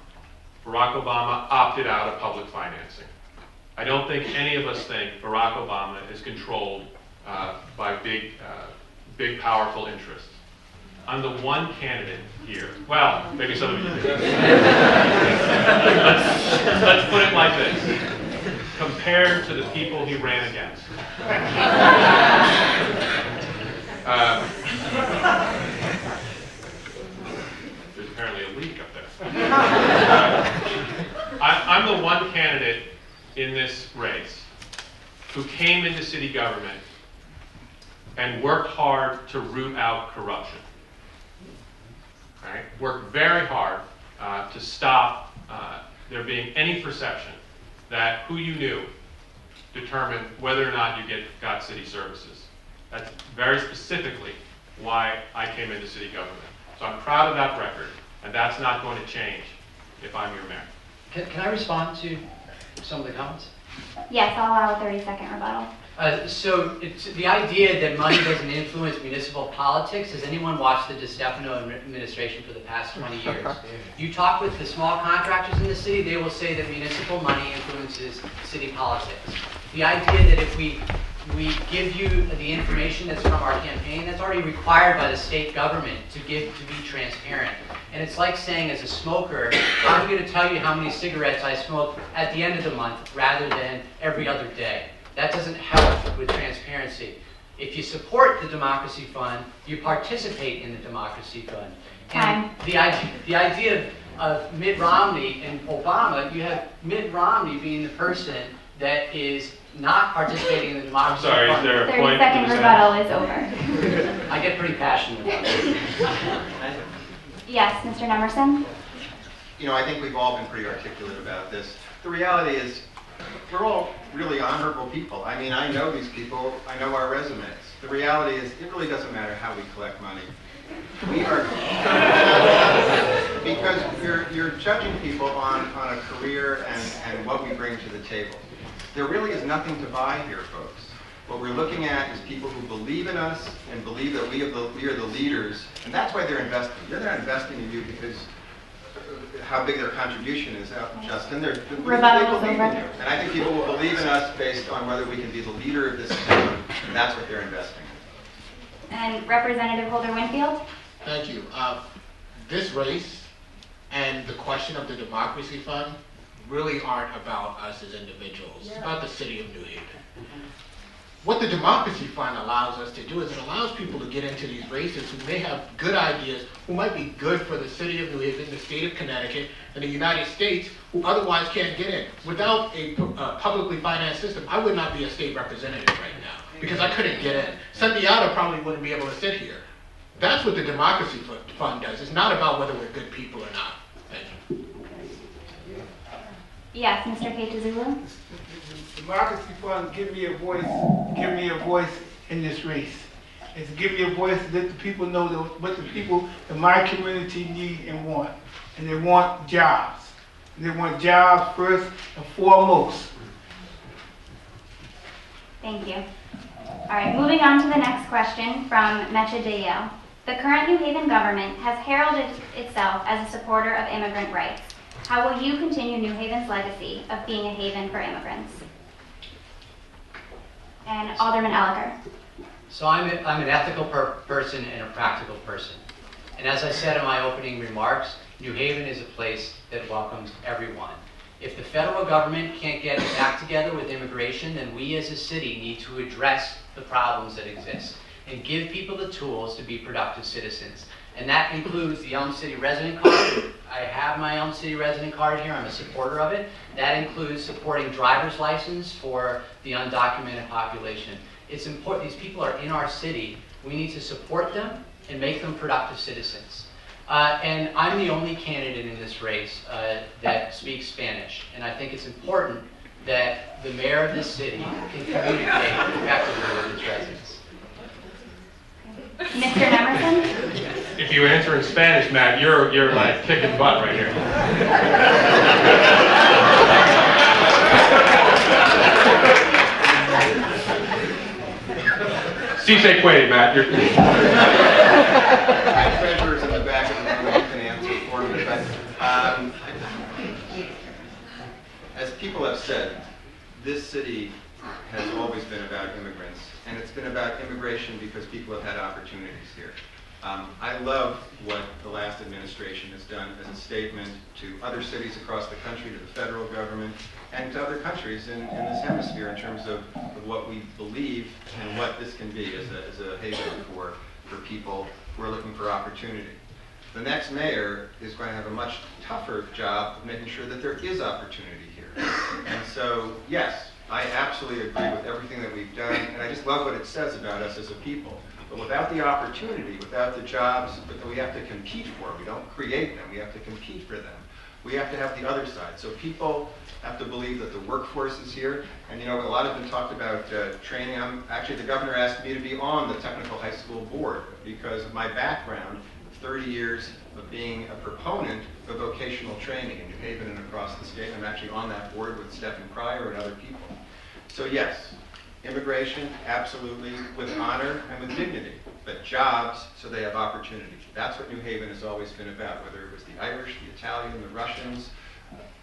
Speaker 5: Barack Obama opted out of public financing. I don't think any of us think Barack Obama is controlled by big, powerful interests. I'm the one candidate here. Well, maybe some of you do. Let's put it like this. Compared to the people he ran against. There's apparently a leak up there. I'm the one candidate in this race who came into city government and worked hard to root out corruption. Right? Worked very hard to stop there being any perception that who you knew determined whether or not you got city services. That's very specifically why I came into city government. So I'm proud of that record, and that's not going to change if I'm your mayor.
Speaker 2: Can I respond to some of the comments?
Speaker 1: Yes, I'll allow a 30-second rebuttal.
Speaker 2: So it's the idea that money doesn't influence municipal politics. Has anyone watched the DeStefano administration for the past 20 years? You talk with the small contractors in the city, they will say that municipal money influences city politics. The idea that if we give you the information that's from our campaign, that's already required by the state government to be transparent. And it's like saying, as a smoker, I'm going to tell you how many cigarettes I smoke at the end of the month rather than every other day. That doesn't help with transparency. If you support the Democracy Fund, you participate in the Democracy Fund.
Speaker 1: Time.
Speaker 2: And the idea of Mitt Romney and Obama, you have Mitt Romney being the person that is not participating in the
Speaker 5: I'm
Speaker 2: democracy.
Speaker 5: sorry, is
Speaker 2: fund.
Speaker 5: there a
Speaker 1: 30-second
Speaker 5: point?
Speaker 1: rebuttal is over.
Speaker 2: I get pretty passionate about this.
Speaker 1: Yes, Mr. Nemerson?
Speaker 3: You know, I think we've all been pretty articulate about this. The reality is, we're all really honorable people. I mean, I know these people, I know our resumes. The reality is, it really doesn't matter how we collect money. We are, because you're judging people on a career and what we bring to the table. There really is nothing to buy here, folks. What we're looking at is people who believe in us and believe that we are the leaders, and that's why they're investing. They're not investing in you because how big their contribution is, Justin. They believe in you. And I think people will believe in us based on whether we can be the leader of this town, and that's what they're investing in.
Speaker 1: And Representative Holder-Winfield?
Speaker 6: Thank you. This race and the question of the Democracy Fund really aren't about us as individuals. It's about the city of New Haven. What the Democracy Fund allows us to do is it allows people to get into these races who may have good ideas, who might be good for the city of New Haven, the state of Connecticut, and the United States, who otherwise can't get in. Without a publicly financed system, I would not be a state representative right now because I couldn't get in. Sundiata probably wouldn't be able to sit here. That's what the Democracy Fund does. It's not about whether we're good people or not. Thank you.
Speaker 1: Yes, Mr. Keitazulu?
Speaker 4: The Democracy Fund give me a voice in this race. It's give me a voice to let the people know what the people in my community need and want. And they want jobs. And they want jobs first and foremost.
Speaker 1: Thank you. All right, moving on to the next question from Mecha de Yale. The current New Haven government has heralded itself as a supporter of immigrant rights. How will you continue New Haven's legacy of being a haven for immigrants? And Alderman Elicker.
Speaker 2: So I'm an ethical person and a practical person. And as I said in my opening remarks, New Haven is a place that welcomes everyone. If the federal government can't get its act together with immigration, then we as a city need to address the problems that exist and give people the tools to be productive citizens. And that includes the Elm City resident card. I have my Elm City resident card here. I'm a supporter of it. That includes supporting driver's license for the undocumented population. It's important. These people are in our city. We need to support them and make them productive citizens. And I'm the only candidate in this race that speaks Spanish. And I think it's important that the mayor of this city can communicate effectively with its residents.
Speaker 1: Mr. Nemerson?
Speaker 5: If you answer in Spanish, Matt, you're like kicking butt right here. Si se puede, Matt.
Speaker 3: My treasurer's in the back of the room who can answer for me. But as people have said, this city has always been about immigrants, and it's been about immigration because people have had opportunities here. I love what the last administration has done as a statement to other cities across the country, to the federal government, and to other countries in this hemisphere in terms of what we believe and what this can be as a haven for people who are looking for opportunity. The next mayor is going to have a much tougher job of making sure that there is opportunity here. And so, yes, I absolutely agree with everything that we've done, and I just love what it says about us as a people. But without the opportunity, without the jobs that we have to compete for, we don't create them, we have to compete for them. We have to have the other side. So people have to believe that the workforce is here. And you know, a lot has been talked about training. Actually, the governor asked me to be on the technical high school board because of my background, 30 years of being a proponent of vocational training in New Haven and across the state. I'm actually on that board with Stephen Pryor and other people. So yes, immigration, absolutely, with honor and with dignity, but jobs so they have opportunity. That's what New Haven has always been about, whether it was the Irish, the Italian, the Russians,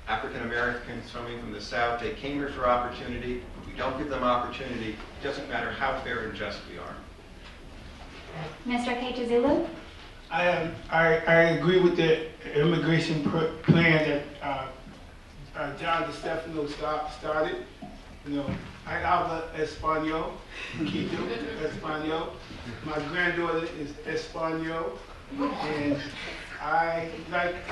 Speaker 3: African Americans coming from the South. They came here for opportunity. If we don't give them opportunity, it doesn't matter how fair and just we are.
Speaker 1: Mr. Keitazulu?
Speaker 4: I agree with the immigration plan that John DeStefano started. You know, I habla Espanol, Quito, Espanol. My granddaughter is Espanol. And I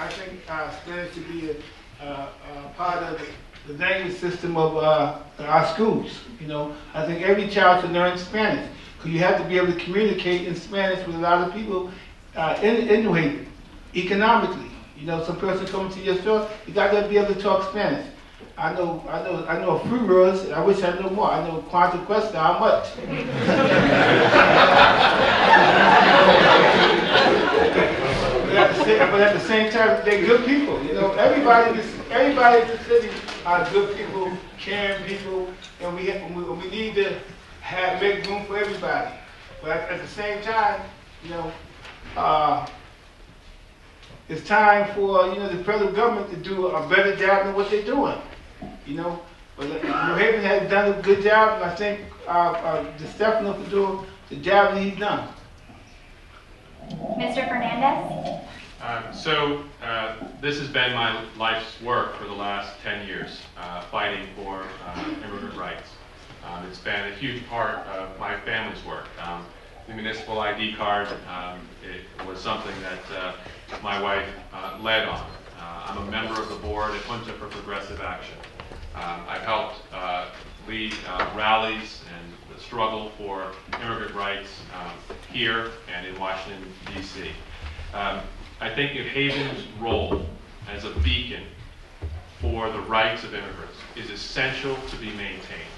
Speaker 4: think Spanish should be a part of the language system of our schools. You know, I think every child should learn Spanish because you have to be able to communicate in Spanish with a lot of people in New Haven, economically. You know, some person coming to your store, you got to be able to talk Spanish. I know a few words. I wish I knew more. I know Quanta Cuesta, how much? But at the same time, they're good people. You know, everybody in the city are good people, caring people, and we need to make room for everybody. But at the same time, you know, it's time for the federal government to do a better job than what they're doing. You know, but New Haven has done a good job, and I think Stefano for doing the job that he's done.
Speaker 1: Mr. Fernandez?
Speaker 5: This has been my life's work for the last 10 years, fighting for immigrant rights. It's been a huge part of my family's work. The municipal ID card, it was something that my wife led on. I'm a member of the board at Junta for Progressive Action. I've helped lead rallies and the struggle for immigrant rights here and in Washington, D.C. I think New Haven's role as a beacon for the rights of immigrants is essential to be maintained.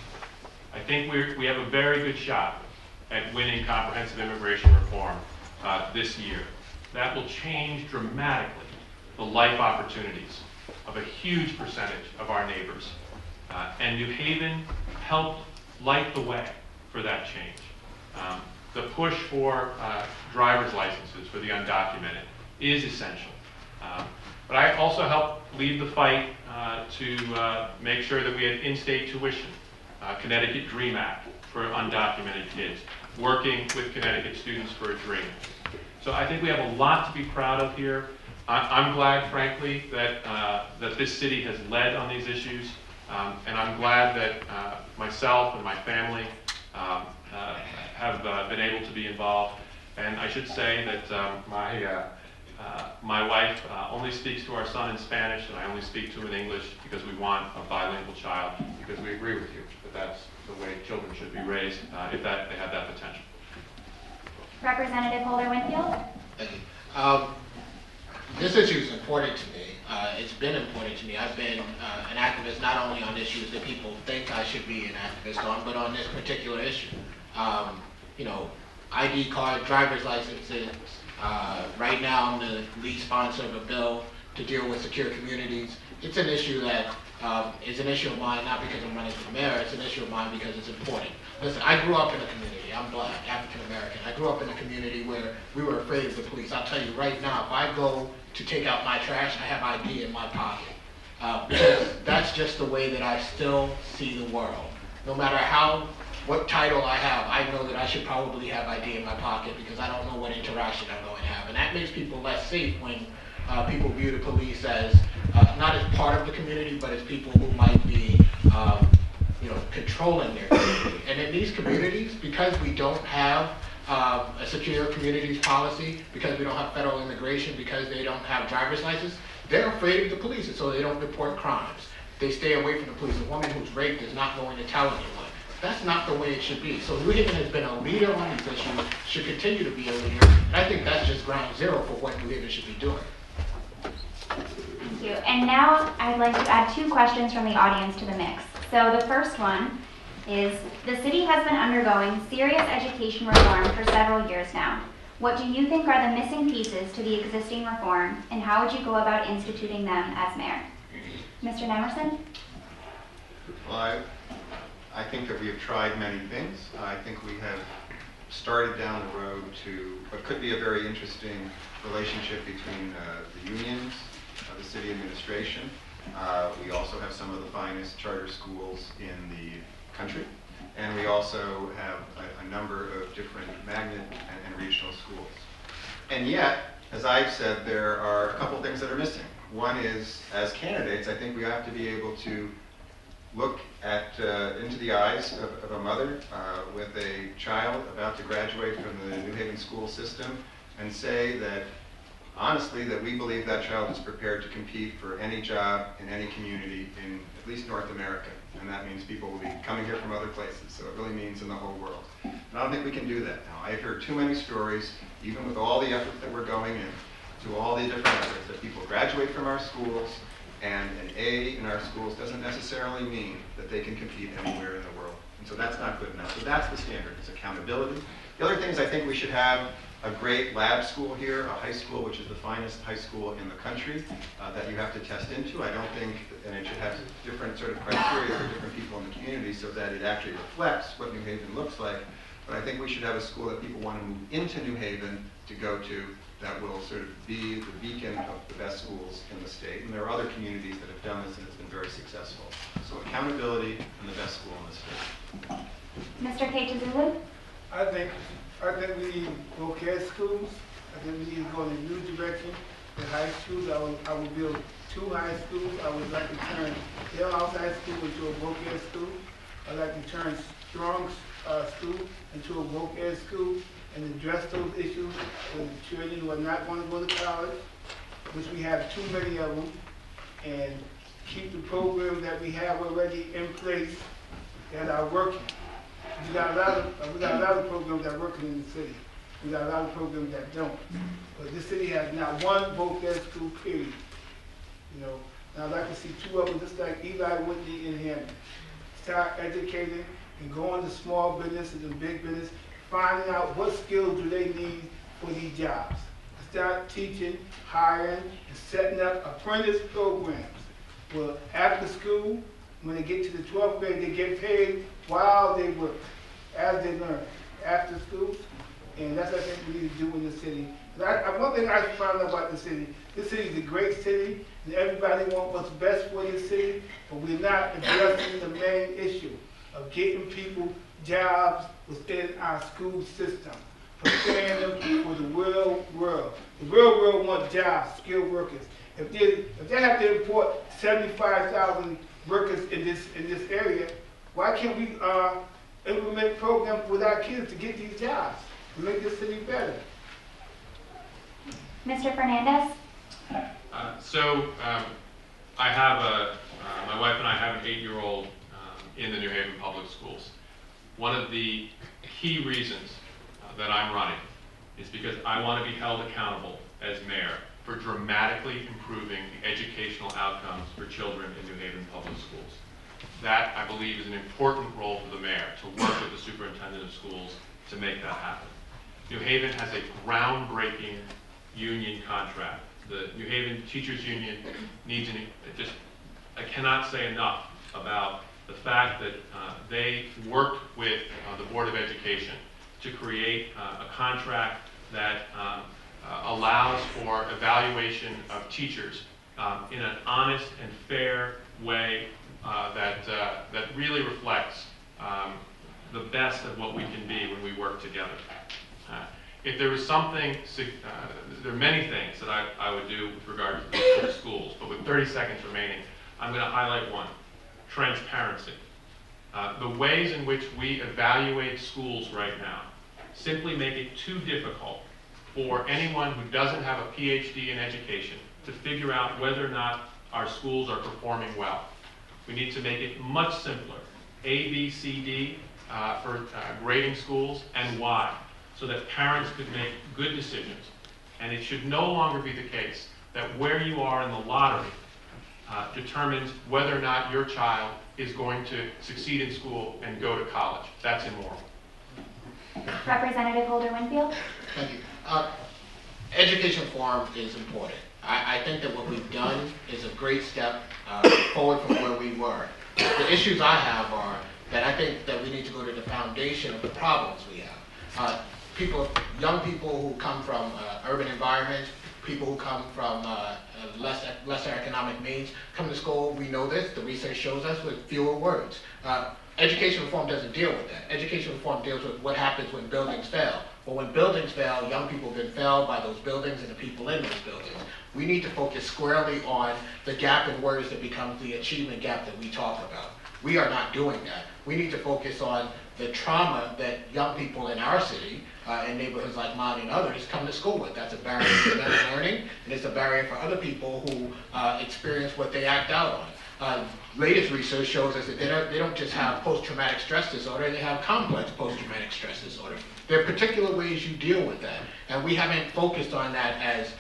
Speaker 5: I think we have a very good shot at winning comprehensive immigration reform this year. That will change dramatically the life opportunities of a huge percentage of our neighbors. And New Haven helped light the way for that change. The push for driver's licenses for the undocumented is essential. But I also helped lead the fight to make sure that we had in-state tuition, Connecticut DREAM Act for undocumented kids, working with Connecticut Students for a Dream. So I think we have a lot to be proud of here. I'm glad, frankly, that this city has led on these issues, and I'm glad that myself and my family have been able to be involved. And I should say that my wife only speaks to our son in Spanish, and I only speak to him in English because we want a bilingual child, because we agree with you that that's the way children should be raised if they have that potential.
Speaker 1: Representative Holder-Winfield?
Speaker 6: Thank you. This issue is important to me. It's been important to me. I've been an activist not only on issues that people think I should be an activist on, but on this particular issue. You know, ID card, driver's licenses. Right now, I'm the lead sponsor of a bill to deal with secure communities. It's an issue that is an issue of mine, not because I'm running for mayor. It's an issue of mine because it's important. Listen, I grew up in a community. I'm black, African American. I grew up in a community where we were afraid of the police. I'll tell you right now, if I go to take out my trash, I have ID in my pocket. Because that's just the way that I still see the world. No matter what title I have, I know that I should probably have ID in my pocket because I don't know what interaction I'm going to have. And that makes people less safe when people view the police as not as part of the community, but as people who might be controlling their community. And in these communities, because we don't have a secure communities policy, because we don't have federal immigration, because they don't have driver's license, they're afraid of the police, and so they don't report crimes. They stay away from the police. A woman who's raped is not going to tell anyone. That's not the way it should be. So New Haven has been a leader on these issues, should continue to be a leader, and I think that's just ground zero for what New Haven should be doing.
Speaker 1: Thank you. And now I'd like to add 2 questions from the audience to the mix. So the first one is, the city has been undergoing serious education reform for several years now. What do you think are the missing pieces to the existing reform, and how would you go about instituting them as mayor? Mr. Nemerson?
Speaker 3: Well, I think that we have tried many things. I think we have started down the road to what could be a very interesting relationship between the unions, the city administration. We also have some of the finest charter schools in the country, and we also have a number of different magnet and regional schools. And yet, as I've said, there are a couple things that are missing. One is, as candidates, I think we have to be able to look into the eyes of a mother with a child about to graduate from the New Haven school system and say that, honestly, that we believe that child is prepared to compete for any job in any community in at least North America. And that means people will be coming here from other places, so it really means in the whole world. And I don't think we can do that now. I've heard too many stories, even with all the effort that we're going in, to all the different efforts, that people graduate from our schools, and an A in our schools doesn't necessarily mean that they can compete anywhere in the world. And so that's not good enough. So that's the standard, it's accountability. The other thing is I think we should have a great lab school here, a high school which is the finest high school in the country that you have to test into. I don't think, and it should have different sort of criteria for different people in the community so that it actually reflects what New Haven looks like. But I think we should have a school that people want to move into New Haven to go to that will sort of be the beacon of the best schools in the state. And there are other communities that have done this and it's been very successful. So accountability and the best school in the state.
Speaker 1: Mr. Keitazulu?
Speaker 4: I think we need voc schools. I think we need to go in a new direction. In high schools, I will build 2 high schools. I would like to turn Yale High School into a voc school. I'd like to turn Strong School into a voc school and address those issues for the children who are not going to go to college, which we have too many of them, and keep the programs that we have already in place that are working. We got a lot of programs that are working in the city. We got a lot of programs that don't. But this city has not one voc school, period. You know, and I'd like to see 2 of them, just like Eli Whitney and him. Start educating and going to small businesses and big business, finding out what skills do they need for these jobs. Start teaching, hiring, and setting up apprentice programs. Well, after school, when they get to the 12th grade, they get paid while they work, as they learn, after school. And that's what I think we need to do in the city. One thing I found out about the city is a great city, and everybody wants what's best for the city, but we're not addressing the main issue of getting people jobs within our school system, preparing them for the real world. The real world wants jobs, skilled workers. If they have to import 75,000 workers in this area, why can't we implement programs with our kids to get these jobs, to make this city better?
Speaker 1: Mr. Fernandez?
Speaker 5: I have my wife and I have an 8-year-old in the New Haven Public Schools. One of the key reasons that I'm running is because I want to be held accountable as mayor for dramatically improving the educational outcomes for children in New Haven Public Schools. That, I believe, is an important role for the mayor, to work with the superintendent of schools to make that happen. New Haven has a groundbreaking union contract. The New Haven Teachers Union needs I cannot say enough about the fact that they worked with the Board of Education to create a contract that allows for evaluation of teachers in an honest and fair way that really reflects the best of what we can be when we work together. If there was something, there are many things that I would do with regard to the schools, but with 30 seconds remaining, I'm going to highlight one: transparency. The ways in which we evaluate schools right now simply make it too difficult for anyone who doesn't have a PhD in education to figure out whether or not our schools are performing well. We need to make it much simpler. A, B, C, D for grading schools, and Y, so that parents could make good decisions. And it should no longer be the case that where you are in the lottery determines whether or not your child is going to succeed in school and go to college. That's immoral.
Speaker 1: Representative Holder-Winfield?
Speaker 6: Thank you. Education reform is important. I think that what we've done is a great step forward from where we were. The issues I have are that I think that we need to go to the foundation of the problems we have. Young people who come from urban environments, people who come from lesser economic means, come to school. We know this, the research shows us, with fewer words. Education reform doesn't deal with that. Education reform deals with what happens when buildings fail. Well, when buildings fail, young people have been failed by those buildings and the people in those buildings. We need to focus squarely on the gap in words that becomes the achievement gap that we talk about. We are not doing that. We need to focus on the trauma that young people in our city, in neighborhoods like mine and others, come to school with. That's a barrier for them learning, and it's a barrier for other people who experience what they act out on. Latest research shows us that they don't just have post-traumatic stress disorder, they have complex post-traumatic stress disorder. There are particular ways you deal with that, and we haven't focused on that as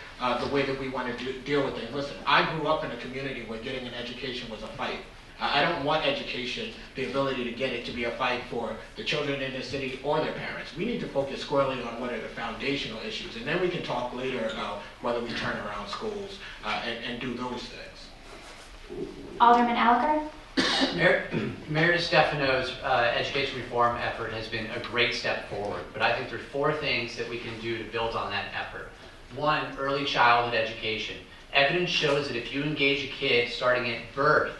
Speaker 6: the way that we want to deal with things. Listen, I grew up in a community where getting an education was a fight. I don't want education, the ability to get it to be a fight for the children in the city or their parents. We need to focus squarely on what are the foundational issues, and then we can talk later about whether we turn around schools and do those things.
Speaker 1: Alderman Elicker?
Speaker 2: Mayor DeStefano's education reform effort has been a great step forward, but I think there are 4 things that we can do to build on that effort. 1, early childhood education. Evidence shows that if you engage a kid starting at birth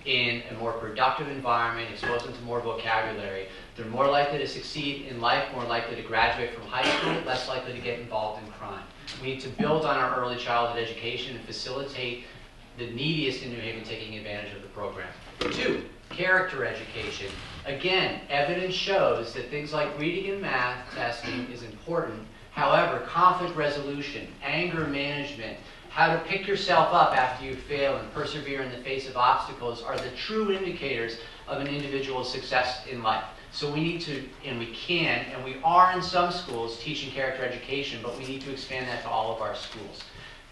Speaker 2: in a more productive environment, expose them to more vocabulary, they're more likely to succeed in life, more likely to graduate from high school, less likely to get involved in crime. We need to build on our early childhood education and facilitate the neediest in New Haven taking advantage of the program. 2, character education. Again, evidence shows that things like reading and math testing is important. However, conflict resolution, anger management, how to pick yourself up after you fail and persevere in the face of obstacles are the true indicators of an individual's success in life. So we need to, and we can, and we are in some schools teaching character education, but we need to expand that to all of our schools.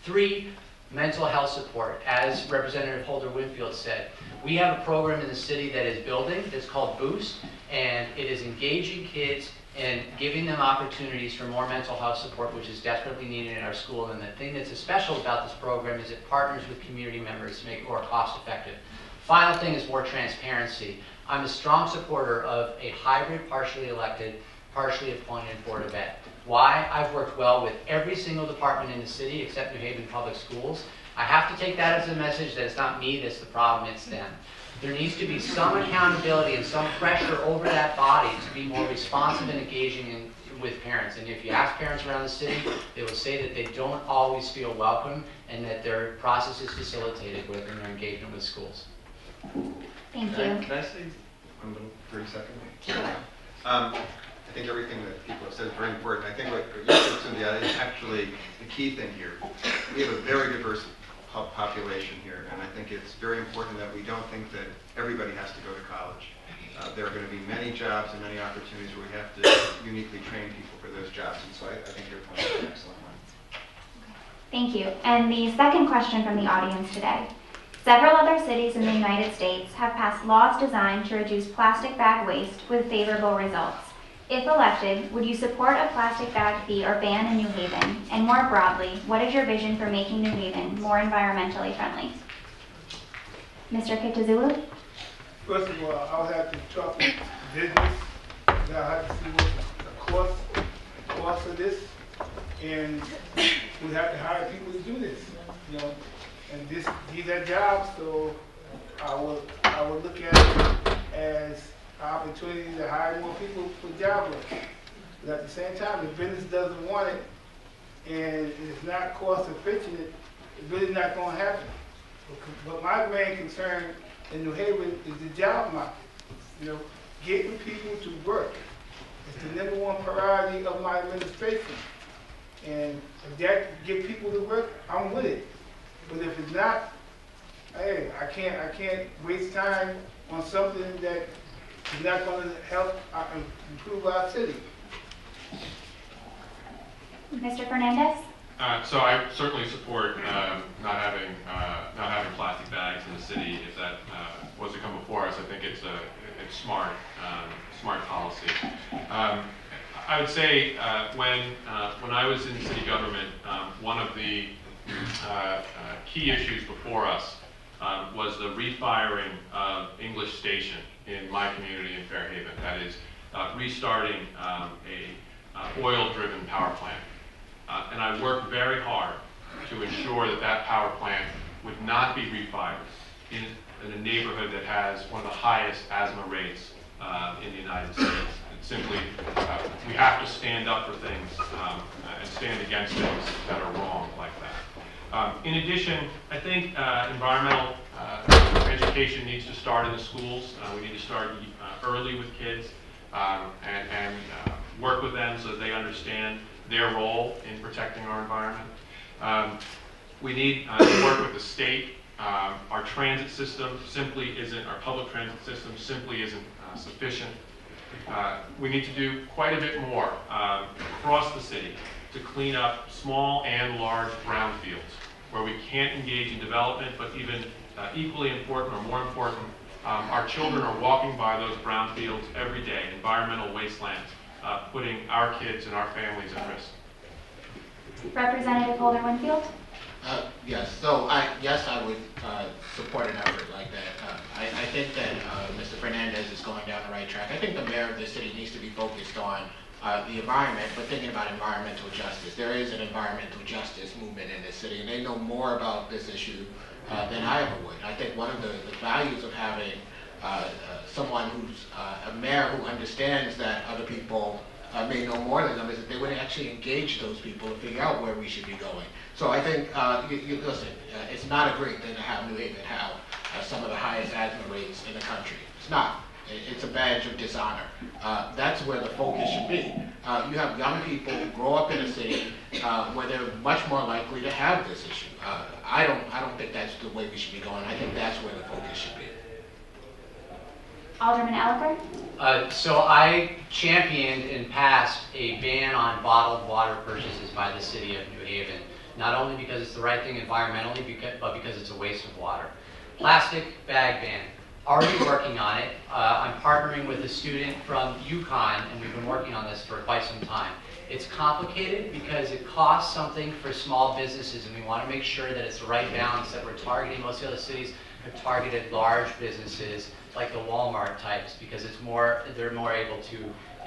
Speaker 2: 3, mental health support. As Representative Holder-Winfield said, we have a program in the city that is building that's called Boost, and it is engaging kids and giving them opportunities for more mental health support, which is desperately needed in our school. And the thing that's special about this program is it partners with community members to make it more cost effective. Final thing is more transparency. I'm a strong supporter of a hybrid, partially elected, partially appointed Board of Ed. Why? I've worked well with every single department in the city except New Haven Public Schools. I have to take that as a message that it's not me that's the problem, it's them. There needs to be some accountability and some pressure over that body to be more responsive and engaging with parents. And if you ask parents around the city, they will say that they don't always feel welcome and that their process is facilitated with in their engagement with schools.
Speaker 1: Thank you.
Speaker 3: Can I say one little 30 seconds?
Speaker 1: Sure.
Speaker 3: I think everything that people have said is very important. I think what you said, Sundiata, is actually the key thing here. We have a very diverse population here, and I think it's very important that we don't think that everybody has to go to college. There are going to be many jobs and many opportunities where we have to uniquely train people for those jobs, and so I think your point is an excellent one.
Speaker 1: Thank you. And the second question from the audience today. Several other cities in the United States have passed laws designed to reduce plastic bag waste with favorable results. If elected, would you support a plastic bag fee or ban in New Haven? And more broadly, what is your vision for making New Haven more environmentally friendly? Mr. Keitazulu?
Speaker 4: First of all, I'll have to talk with business, and I'll have to see what the cost of this, and we have to hire people to do this, you know. And these are jobs, so I would look at it as an opportunity to hire more people for job work. But at the same time, if business doesn't want it and it's not cost efficient, it's really not going to happen. But my main concern in New Haven is the job market. You know, getting people to work is the #1 priority of my administration. And if that get people to work, I'm with it. But if it's not, hey, I can't waste time on something that is not going to help improve our city.
Speaker 1: Mr. Fernandez?
Speaker 5: So I certainly support not having plastic bags in the city. If that was to come before us, I think it's smart policy. I would say when I was in city government, one of the key issues before us was the refiring of English Station in my community in Fairhaven. That is restarting a oil-driven power plant. And I worked very hard to ensure that that power plant would not be refired in a neighborhood that has one of the highest asthma rates in the United States. It's simply, we have to stand up for things and stand against things that are wrong like that. In addition, I think environmental education education needs to start in the schools. We need to start early with kids and work with them so that they understand their role in protecting our environment. We need to work with the state. Our transit system simply isn't, our public transit system simply isn't sufficient. We need to do quite a bit more across the city to clean up small and large brownfields where we can't engage in development, but even equally important or more important, our children are walking by those brownfields every day, environmental wastelands, putting our kids and our families at risk.
Speaker 1: Representative Holder-Winfield?
Speaker 6: Yes, so I would support an effort like that. I think that Mr. Fernandez is going down the right track. I think the mayor of the city needs to be focused on the environment, but thinking about environmental justice. There is an environmental justice movement in this city, and they know more about this issue than I ever would. I think one of the values of having someone who's a mayor who understands that other people may know more than them is that they would actually engage those people to figure out where we should be going. So I think, listen, it's not a great thing to have New Haven have some of the highest asthma rates in the country. It's not. It's a badge of dishonor. That's where the focus should be. You have young people who grow up in a city where they're much more likely to have this issue. I don't think that's the way we should be going. I think that's where the focus should be.
Speaker 1: Alderman Elicker?
Speaker 2: So I championed and passed a ban on bottled water purchases by the city of New Haven, not only because it's the right thing environmentally, but because it's a waste of water. Plastic bag ban. Already working on it. I'm partnering with a student from UConn, and we've been working on this for quite some time. It's complicated because it costs something for small businesses, and we want to make sure that it's the right balance, that we're targeting. Most of the other cities have targeted large businesses like the Walmart types because they're more able to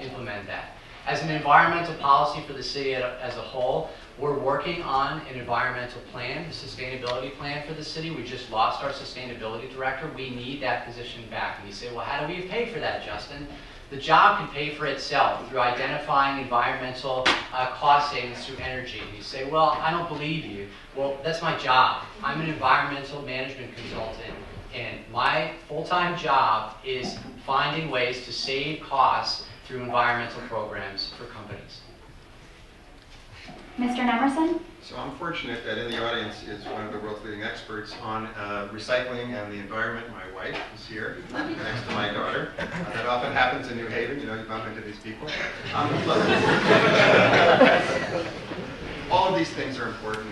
Speaker 2: implement that. As an environmental policy for the city as a whole, we're working on an environmental plan, a sustainability plan for the city. We just lost our sustainability director. We need that position back. And you say, well, how do we pay for that, Justin? The job can pay for itself through identifying environmental cost savings through energy. And you say, well, I don't believe you. Well, that's my job. I'm an environmental management consultant, and my full-time job is finding ways to save costs through environmental programs for companies.
Speaker 1: Mr. Nemerson?
Speaker 3: So I'm fortunate that in the audience is one of the world's leading experts on recycling and the environment. My wife is here next to my daughter. That often happens in New Haven. You know, you bump into these people. All of these things are important.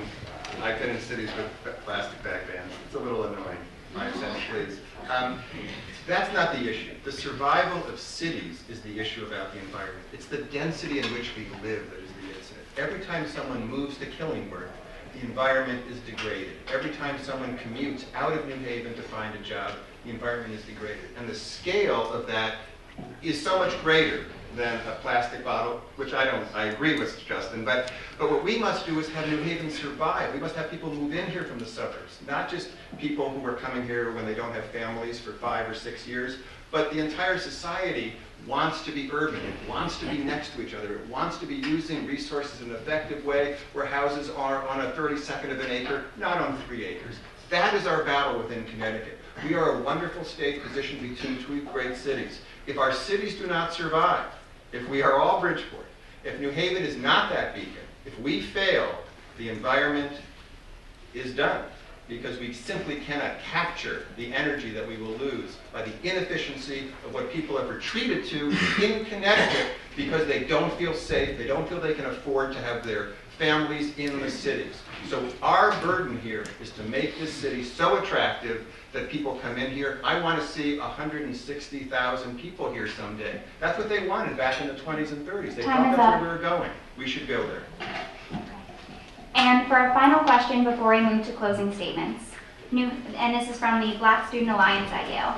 Speaker 3: I've been in cities with plastic bag bans. It's a little annoying. 5 cents, please. That's not the issue. The survival of cities is the issue about the environment. It's the density in which we live that is the incident. Every time someone moves to Killingworth, the environment is degraded. Every time someone commutes out of New Haven to find a job, the environment is degraded. And the scale of that is so much greater than a plastic bottle, which I agree with Justin, but what we must do is have New Haven survive. We must have people move in here from the suburbs, not just people who are coming here when they don't have families for 5 or 6 years, but the entire society wants to be urban. It wants to be next to each other. It wants to be using resources in an effective way where houses are on a 32nd of an acre, not on 3 acres. That is our battle within Connecticut. We are a wonderful state positioned between 2 great cities. If our cities do not survive, if we are all Bridgeport, if New Haven is not that beacon, if we fail, the environment is done because we simply cannot capture the energy that we will lose by the inefficiency of what people have retreated to in Connecticut because they don't feel safe, they don't feel they can afford to have their families in the cities. So our burden here is to make this city so attractive that people come in here. I want to see 160,000 people here someday. That's what they wanted back in the 20s and 30s. They thought that's where we were going. We should go there.
Speaker 1: And for a final question before we move to closing statements, and this is from the Black Student Alliance at Yale.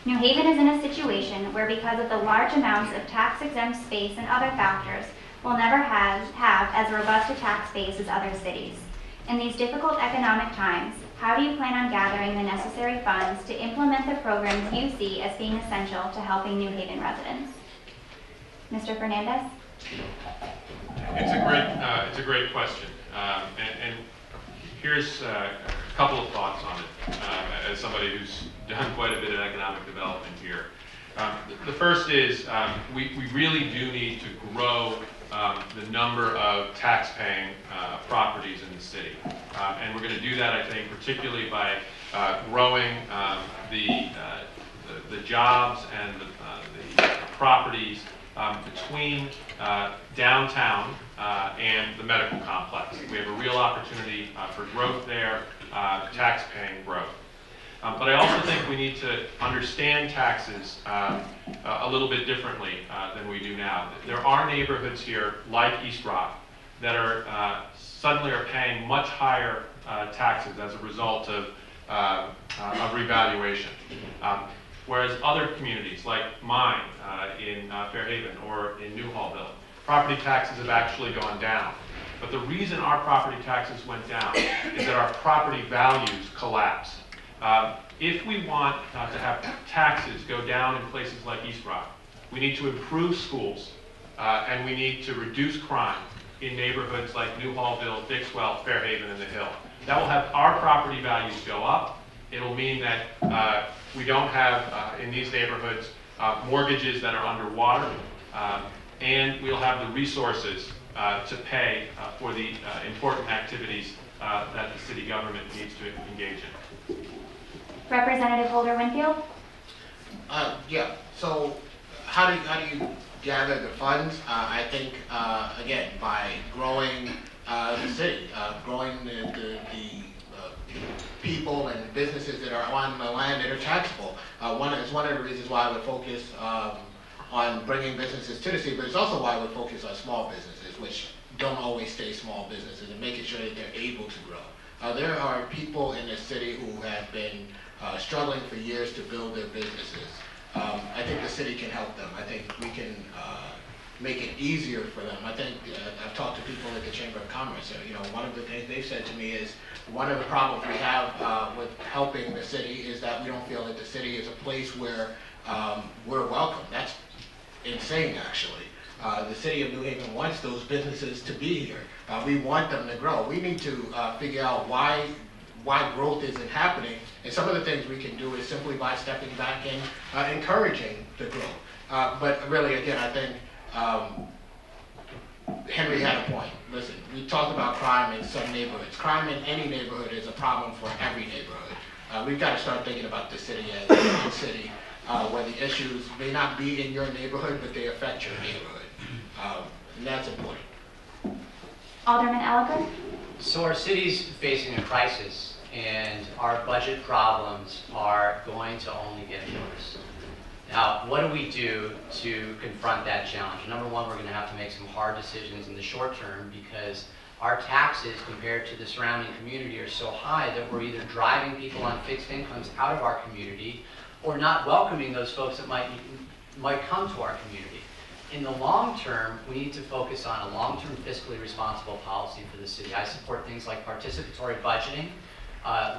Speaker 1: New Haven is in a situation where because of the large amounts of tax-exempt space and other factors, will never have as robust a tax base as other cities. In these difficult economic times, how do you plan on gathering the necessary funds to implement the programs you see as being essential to helping New Haven residents? Mr. Fernandez?
Speaker 5: It's a great question. And here's a couple of thoughts on it as somebody who's done quite a bit of economic development here. The first is we really do need to grow the number of tax-paying properties in the city. And we're going to do that, I think, particularly by growing the jobs and the properties between downtown and the medical complex. We have a real opportunity for growth there, tax-paying growth. But I also think we need to understand taxes a little bit differently than we do now. There are neighborhoods here, like East Rock, that are suddenly are paying much higher taxes as a result of revaluation. Whereas other communities, like mine in Fairhaven or in New Hallville, property taxes have actually gone down. But the reason our property taxes went down is that our property values collapsed. If we want to have taxes go down in places like East Rock, we need to improve schools and we need to reduce crime in neighborhoods like New Hallville, Dixwell, Fairhaven, and the Hill. That will have our property values go up. It'll mean that we don't have, in these neighborhoods, mortgages that are underwater, and we'll have the resources to pay for the important activities that the city government needs to engage in.
Speaker 1: Representative Holder-Winfield?
Speaker 6: Yeah, so how do you gather the funds? I think, again, by growing the city, growing the people and businesses that are on the land that are taxable. It's one of the reasons why I would focus on bringing businesses to the city, but it's also why I would focus on small businesses, which don't always stay small businesses, and making sure that they're able to grow. There are people in the city who have been struggling for years to build their businesses. I think the city can help them. I think we can make it easier for them. I think I've talked to people at the Chamber of Commerce. One of the things they've said to me is one of the problems we have with helping the city is that we don't feel that the city is a place where we're welcome. That's insane, actually. The city of New Haven wants those businesses to be here. We want them to grow. We need to figure out why growth isn't happening, and some of the things we can do is simply by stepping back and encouraging the growth. But really, again, I think Henry had a point. Listen, we talked about crime in some neighborhoods. Crime in any neighborhood is a problem for every neighborhood. We've got to start thinking about the city as one city where the issues may not be in your neighborhood, but they affect your neighborhood. And that's important.
Speaker 1: Alderman Elicker?
Speaker 2: So our city's facing a crisis, and our budget problems are going to only get worse. Now, what do we do to confront that challenge? Number one, we're going to have to make some hard decisions in the short term because our taxes compared to the surrounding community are so high that we're either driving people on fixed incomes out of our community or not welcoming those folks that might come to our community. In the long term, we need to focus on a long-term fiscally responsible policy for the city. I support things like participatory budgeting,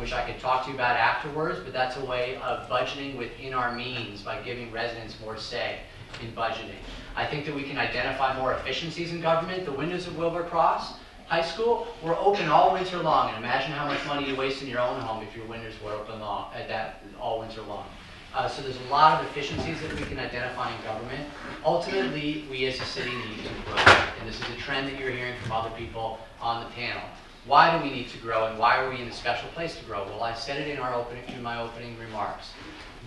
Speaker 2: which I could talk to you about afterwards, but that's a way of budgeting within our means by giving residents more say in budgeting. I think that we can identify more efficiencies in government. The windows of Wilbur Cross High School were open all winter long, and imagine how much money you waste in your own home if your windows were open all winter long. So there's a lot of efficiencies that we can identify in government. Ultimately, we as a city need to grow, and this is a trend that you're hearing from other people on the panel. Why do we need to grow, and why are we in a special place to grow? Well, I said it in my opening remarks.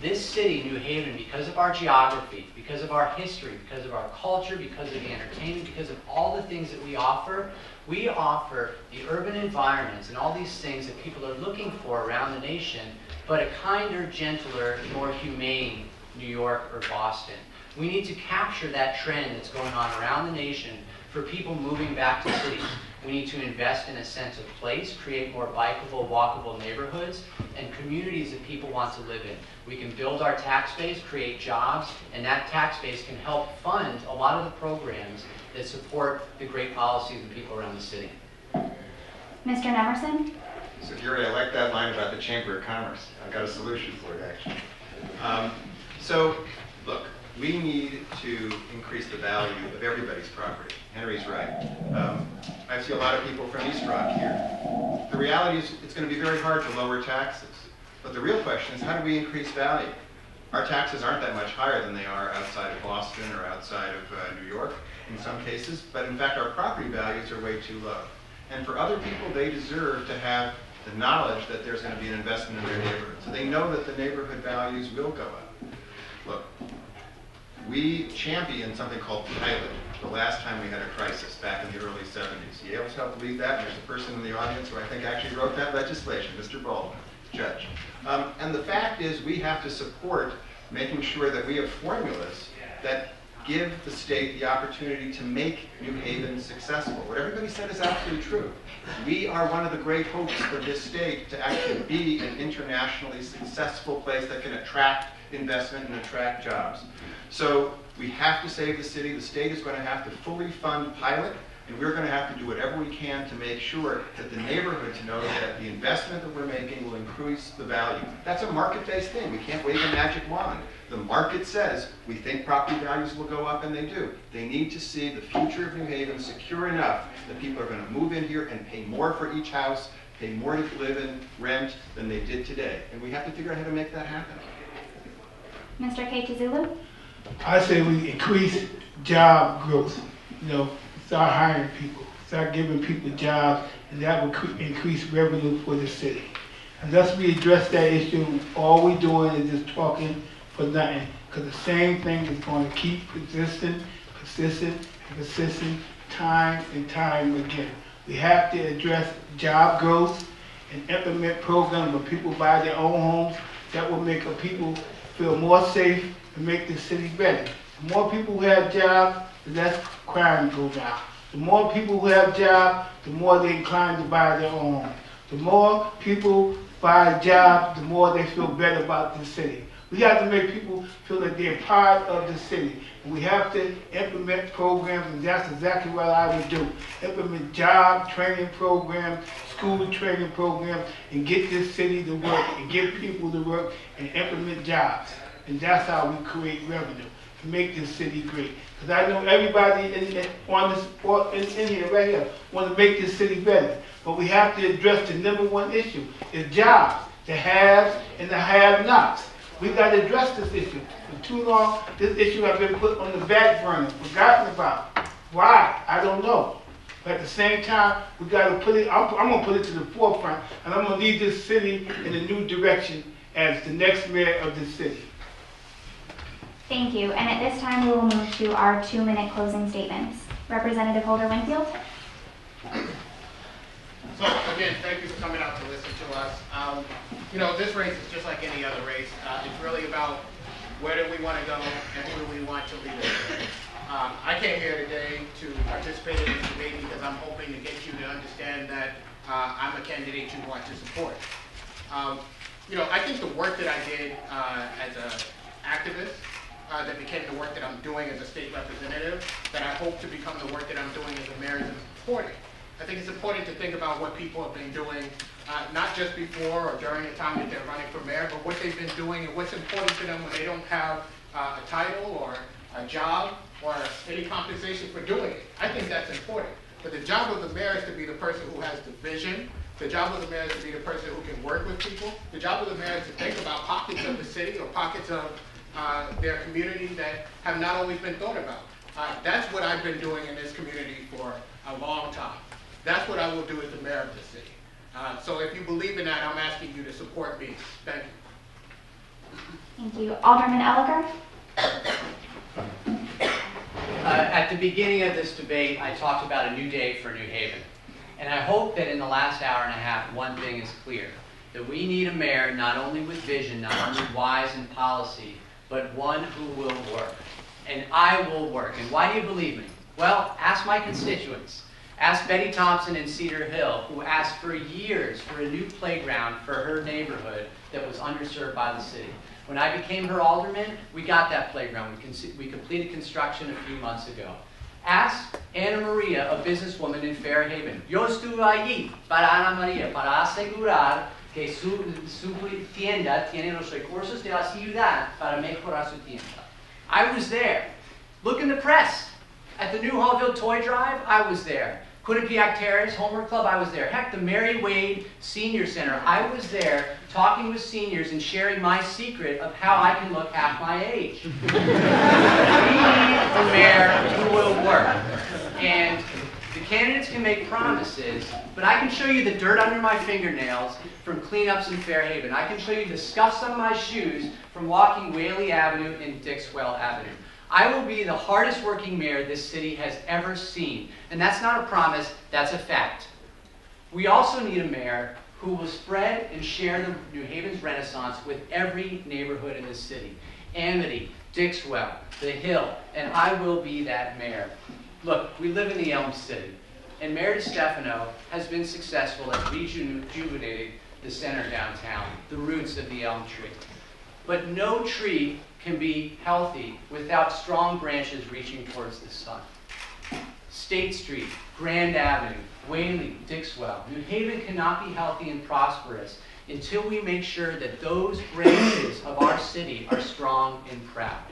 Speaker 2: This city, New Haven, because of our geography, because of our history, because of our culture, because of the entertainment, because of all the things that we offer the urban environments and all these things that people are looking for around the nation, but a kinder, gentler, more humane New York or Boston. We need to capture that trend that's going on around the nation for people moving back to cities. We need to invest in a sense of place, create more bikeable, walkable neighborhoods, and communities that people want to live in. We can build our tax base, create jobs, and that tax base can help fund a lot of the programs that support the great policies of people around the city.
Speaker 1: Mr. Nemerson?
Speaker 3: So, Gary, I like that line about the Chamber of Commerce. I've got a solution for it, actually. So, look, we need to increase the value of everybody's property. Henry's right. I see a lot of people from East Rock here. The reality is it's going to be very hard to lower taxes. But the real question is, how do we increase value? Our taxes aren't that much higher than they are outside of Boston or outside of New York in some cases, but in fact our property values are way too low. And for other people, they deserve to have the knowledge that there's going to be an investment in their neighborhood. So they know that the neighborhood values will go up. Look, we championed something called pilot the last time we had a crisis back in the early 70s. Yale's helped lead that. There's a person in the audience who I think actually wrote that legislation, Mr. Baldwin, judge. And the fact is we have to support making sure that we have formulas that give the state the opportunity to make New Haven successful. What everybody said is absolutely true. We are one of the great hopes for this state to actually be an internationally successful place that can attract investment and attract jobs. So we have to save the city. The state is going to have to fully fund pilot, and we're going to have to do whatever we can to make sure that the neighborhoods know that the investment that we're making will increase the value. That's a market-based thing. We can't wave a magic wand. The market says we think property values will go up, and they do. They need to see the future of New Haven secure enough that people are going to move in here and pay more for each house, pay more to live in, rent, than they did today. And we have to figure out how to make that happen.
Speaker 1: Mr. Keitazulu?
Speaker 4: I say we increase job growth, start hiring people, start giving people jobs, and that will increase revenue for the city. Unless we address that issue, all we're doing is just talking for nothing, because the same thing is going to keep persistent, time and time again. We have to address job growth and implement programs where people buy their own homes. That will make people feel more safe and make the city better. The more people who have jobs, the less crime goes down. The more people who have jobs, the more they're inclined to buy their own homes. The more people buy jobs, the more they feel better about the city. We have to make people feel that they're part of the city. And we have to implement programs, and that's exactly what I would do. Implement job training programs, school training programs, and get this city to work, and get people to work, and implement jobs. And that's how we create revenue, to make this city great. Because I know everybody in here right here want to make this city better. But we have to address the number one issue, is jobs, the haves and the have-nots. We've got to address this issue. For too long, this issue has been put on the back burner, forgotten about. Why? I don't know. But at the same time, we got to put it, I'm going to put it to the forefront, and I'm going to lead this city in a new direction as the next mayor of this city.
Speaker 1: Thank you. And at this time, we will move to our 2-minute closing statements. Representative Holder-Winfield?
Speaker 6: So again, thank you for coming out to listen to us. This race is just like any other race. It's really about where do we want to go and who do we want to lead us. I came here today to participate in this debate because I'm hoping to get you to understand that I'm a candidate you want to support. I think the work that I did as an activist that became the work that I'm doing as a state representative, that I hope to become the work that I'm doing as a mayor is important. I think it's important to think about what people have been doing, not just before or during the time that they're running for mayor, but what they've been doing and what's important to them when they don't have a title or a job or any compensation for doing it. I think that's important. But the job of the mayor is to be the person who has the vision. The job of the mayor is to be the person who can work with people. The job of the mayor is to think about pockets of the city or pockets of their community that have not always been thought about. That's what I've been doing in this community for a long time. That's what I will do as the mayor of the city. So if you believe in that, I'm asking you to support me. Thank you.
Speaker 1: Thank you. Alderman Elicker?
Speaker 2: At the beginning of this debate, I talked about a new day for New Haven. And I hope that in the last hour and a half, one thing is clear. That we need a mayor not only with vision, not only wise in policy, but one who will work. And I will work. And why do you believe me? Well, ask my constituents. Ask Betty Thompson in Cedar Hill, who asked for years for a new playground for her neighborhood that was underserved by the city. When I became her alderman, we got that playground. We completed construction a few months ago. Ask Ana Maria, a businesswoman in Fairhaven. Yo estuve allí para Ana Maria, para asegurar que su tienda tiene los recursos de la ciudad para mejorar su tienda. I was there. Look in the press. At the New Hallville Toy Drive, I was there. Quinnipiac Terrace, Homework Club, I was there. Heck, the Mary Wade Senior Center, I was there talking with seniors and sharing my secret of how I can look half my age. We need a mayor who will work. And the candidates can make promises, but I can show you the dirt under my fingernails from cleanups in Fairhaven. I can show you the scuffs on my shoes from walking Whaley Avenue and Dixwell Avenue. I will be the hardest working mayor this city has ever seen. And that's not a promise, that's a fact. We also need a mayor who will spread and share the New Haven's renaissance with every neighborhood in the city. Amity, Dixwell, The Hill, and I will be that mayor. Look, we live in the Elm City, and Mayor DeStefano has been successful at rejuvenating the center downtown, the roots of the elm tree. But no tree can be healthy without strong branches reaching towards the sun. State Street, Grand Avenue, Whaley, Dixwell. New Haven cannot be healthy and prosperous until we make sure that those branches of our city are strong and proud.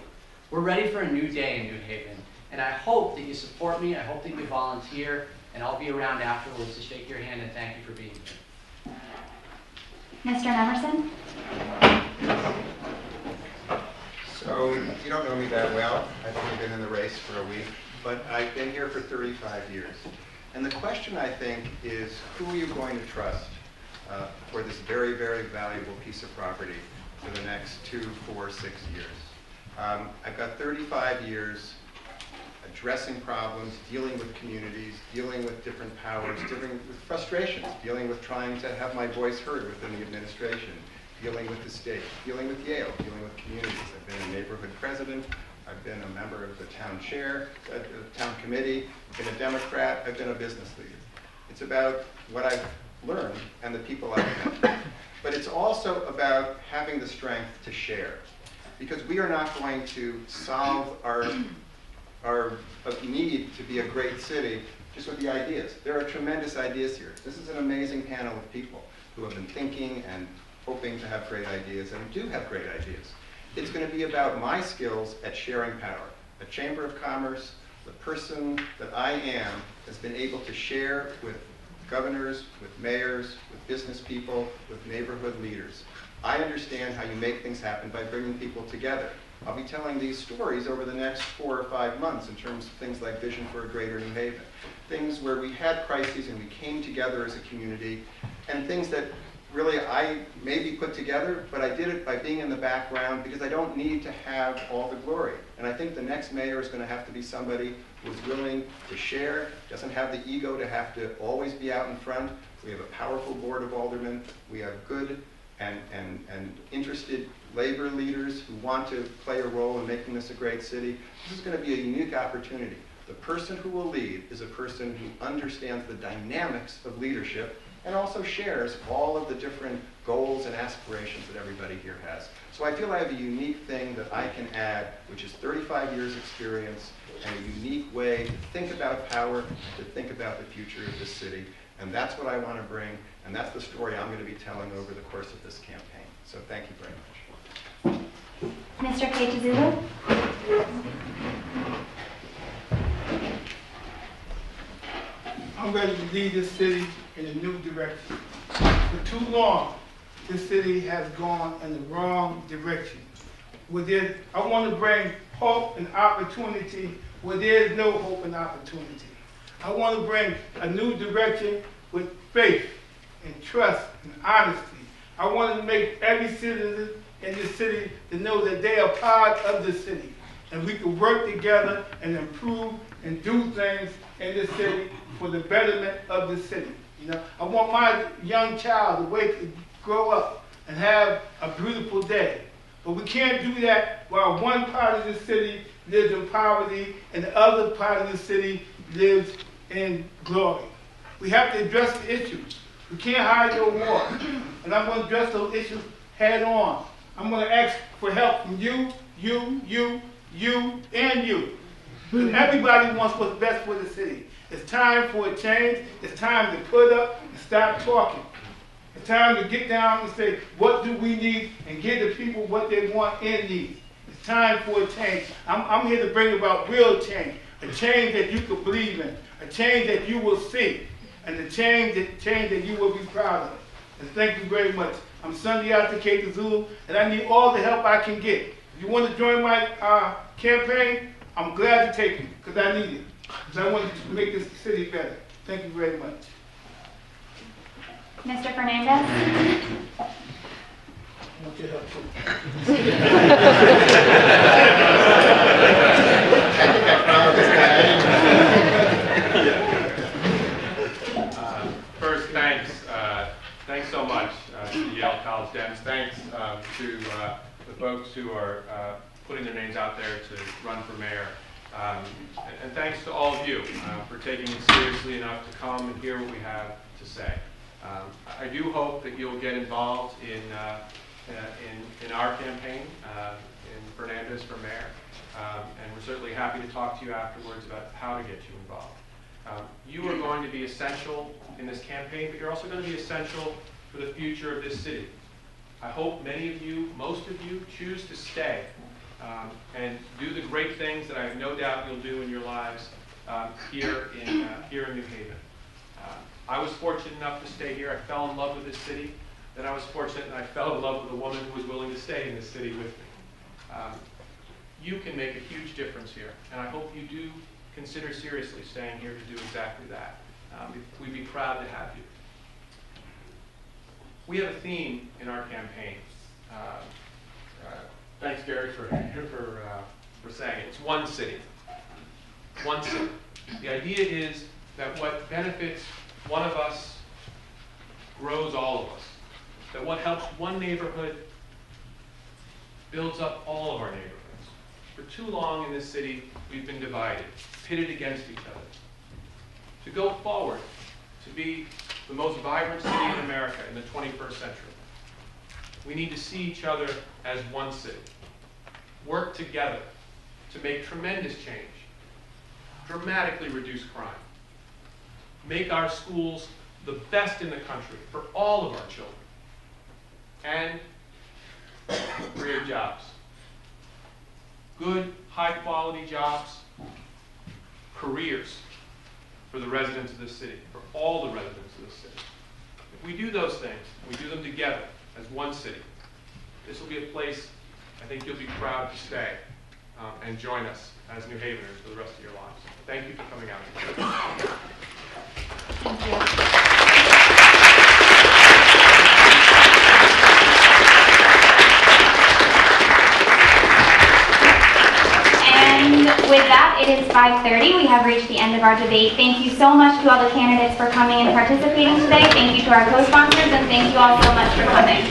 Speaker 2: We're ready for a new day in New Haven, and I hope that you support me, I hope that you volunteer, and I'll be around afterwards to shake your hand and thank you for being here.
Speaker 1: Mr. Nemerson?
Speaker 3: So, you don't know me that well. I've only been in the race for a week, but I've been here for 35 years. And the question, I think, is who are you going to trust for this very, very valuable piece of property for the next 2, 4, 6 years? I've got 35 years addressing problems, dealing with communities, dealing with different powers, dealing with frustrations, dealing with trying to have my voice heard within the administration, dealing with the state, dealing with Yale, dealing with communities. I've been a neighborhood president. I've been a member of the town chair, town committee. I've been a Democrat. I've been a business leader. It's about what I've learned and the people I've met. But it's also about having the strength to share. Because we are not going to solve our need to be a great city just with the ideas. There are tremendous ideas here. This is an amazing panel of people who have been thinking and hoping to have great ideas and do have great ideas. It's going to be about my skills at sharing power. A Chamber of Commerce, the person that I am, has been able to share with governors, with mayors, with business people, with neighborhood leaders. I understand how you make things happen by bringing people together. I'll be telling these stories over the next 4 or 5 months in terms of things like Vision for a Greater New Haven. Things where we had crises and we came together as a community, and things that really I maybe put together, but I did it by being in the background because I don't need to have all the glory. And I think the next mayor is going to have to be somebody who's willing to share, doesn't have the ego to have to always be out in front. We have a powerful board of aldermen. We have good and interested labor leaders who want to play a role in making this a great city. This is going to be a unique opportunity. The person who will lead is a person who understands the dynamics of leadership and also shares all of the different goals and aspirations that everybody here has. So I feel I have a unique thing that I can add, which is 35 years experience and a unique way to think about power, to think about the future of this city. And that's what I want to bring, and that's the story I'm going to be telling over the course of this campaign. So thank you very much.
Speaker 1: Mr. Keitazulu?
Speaker 4: I'm ready to lead this city in a new direction. For too long, this city has gone in the wrong direction. I want to bring hope and opportunity where there's no hope and opportunity. I want to bring a new direction with faith and trust and honesty. I want to make every citizen in this city to know that they are part of the city. And we can work together and improve and do things in this city for the betterment of the city. You know, I want my young child to grow up and have a beautiful day. But we can't do that while one part of the city lives in poverty and the other part of the city lives in glory. We have to address the issues. We can't hide no more. And I'm going to address those issues head on. I'm going to ask for help from you, and you. Because everybody wants what's best for the city. It's time for a change. It's time to put up and stop talking. It's time to get down and say, what do we need, and give the people what they want and need. It's time for a change. I'm here to bring about real change. a change that you could believe in, a change that you will see, and a change that you will be proud of. And thank you very much. I'm Sundiata Keitazulu, and I need all the help I can get. If you want to join my campaign, I'm glad to take you, because I need it. Because I want to make this city better. Thank you very much.
Speaker 1: Mr. Fernandez?
Speaker 4: I want your help too.
Speaker 5: First, thanks so much to the Yale College Dems. Thanks to the folks who are putting their names out there to run for mayor. And thanks to all of you for taking it seriously enough to come and hear what we have to say. I do hope that you'll get involved in our campaign, in Fernandez for mayor. And we're certainly happy to talk to you afterwards about how to get you involved. You are going to be essential in this campaign, but you're also going to be essential for the future of this city. I hope many of you, most of you, choose to stay and do the great things that I have no doubt you'll do in your lives here in New Haven. I was fortunate enough to stay here. I fell in love with this city. Then I was fortunate and I fell in love with a woman who was willing to stay in this city with me. You can make a huge difference here, and I hope you do consider seriously staying here to do exactly that. We'd be proud to have you. We have a theme in our campaign. Thanks, Gary, for saying it. It's one city. One city. The idea is that what benefits one of us grows all of us. That what helps one neighborhood builds up all of our neighborhoods. For too long in this city, we've been divided, pitted against each other. To go forward, to be the most vibrant city in America in the 21st century, we need to see each other as one city. Work together to make tremendous change, dramatically reduce crime, make our schools the best in the country for all of our children, and create jobs. Good, high-quality jobs, careers for the residents of this city, for all the residents of this city. If we do those things, we do them together as one city, this will be a place I think you'll be proud to stay and join us as New Haveners for the rest of your lives. Thank you for coming out.
Speaker 1: Thank you. And with that, it is 5:30. We have reached the end of our debate. Thank you so much to all the candidates for coming and participating today. Thank you to our co-sponsors, and thank you all so much for coming.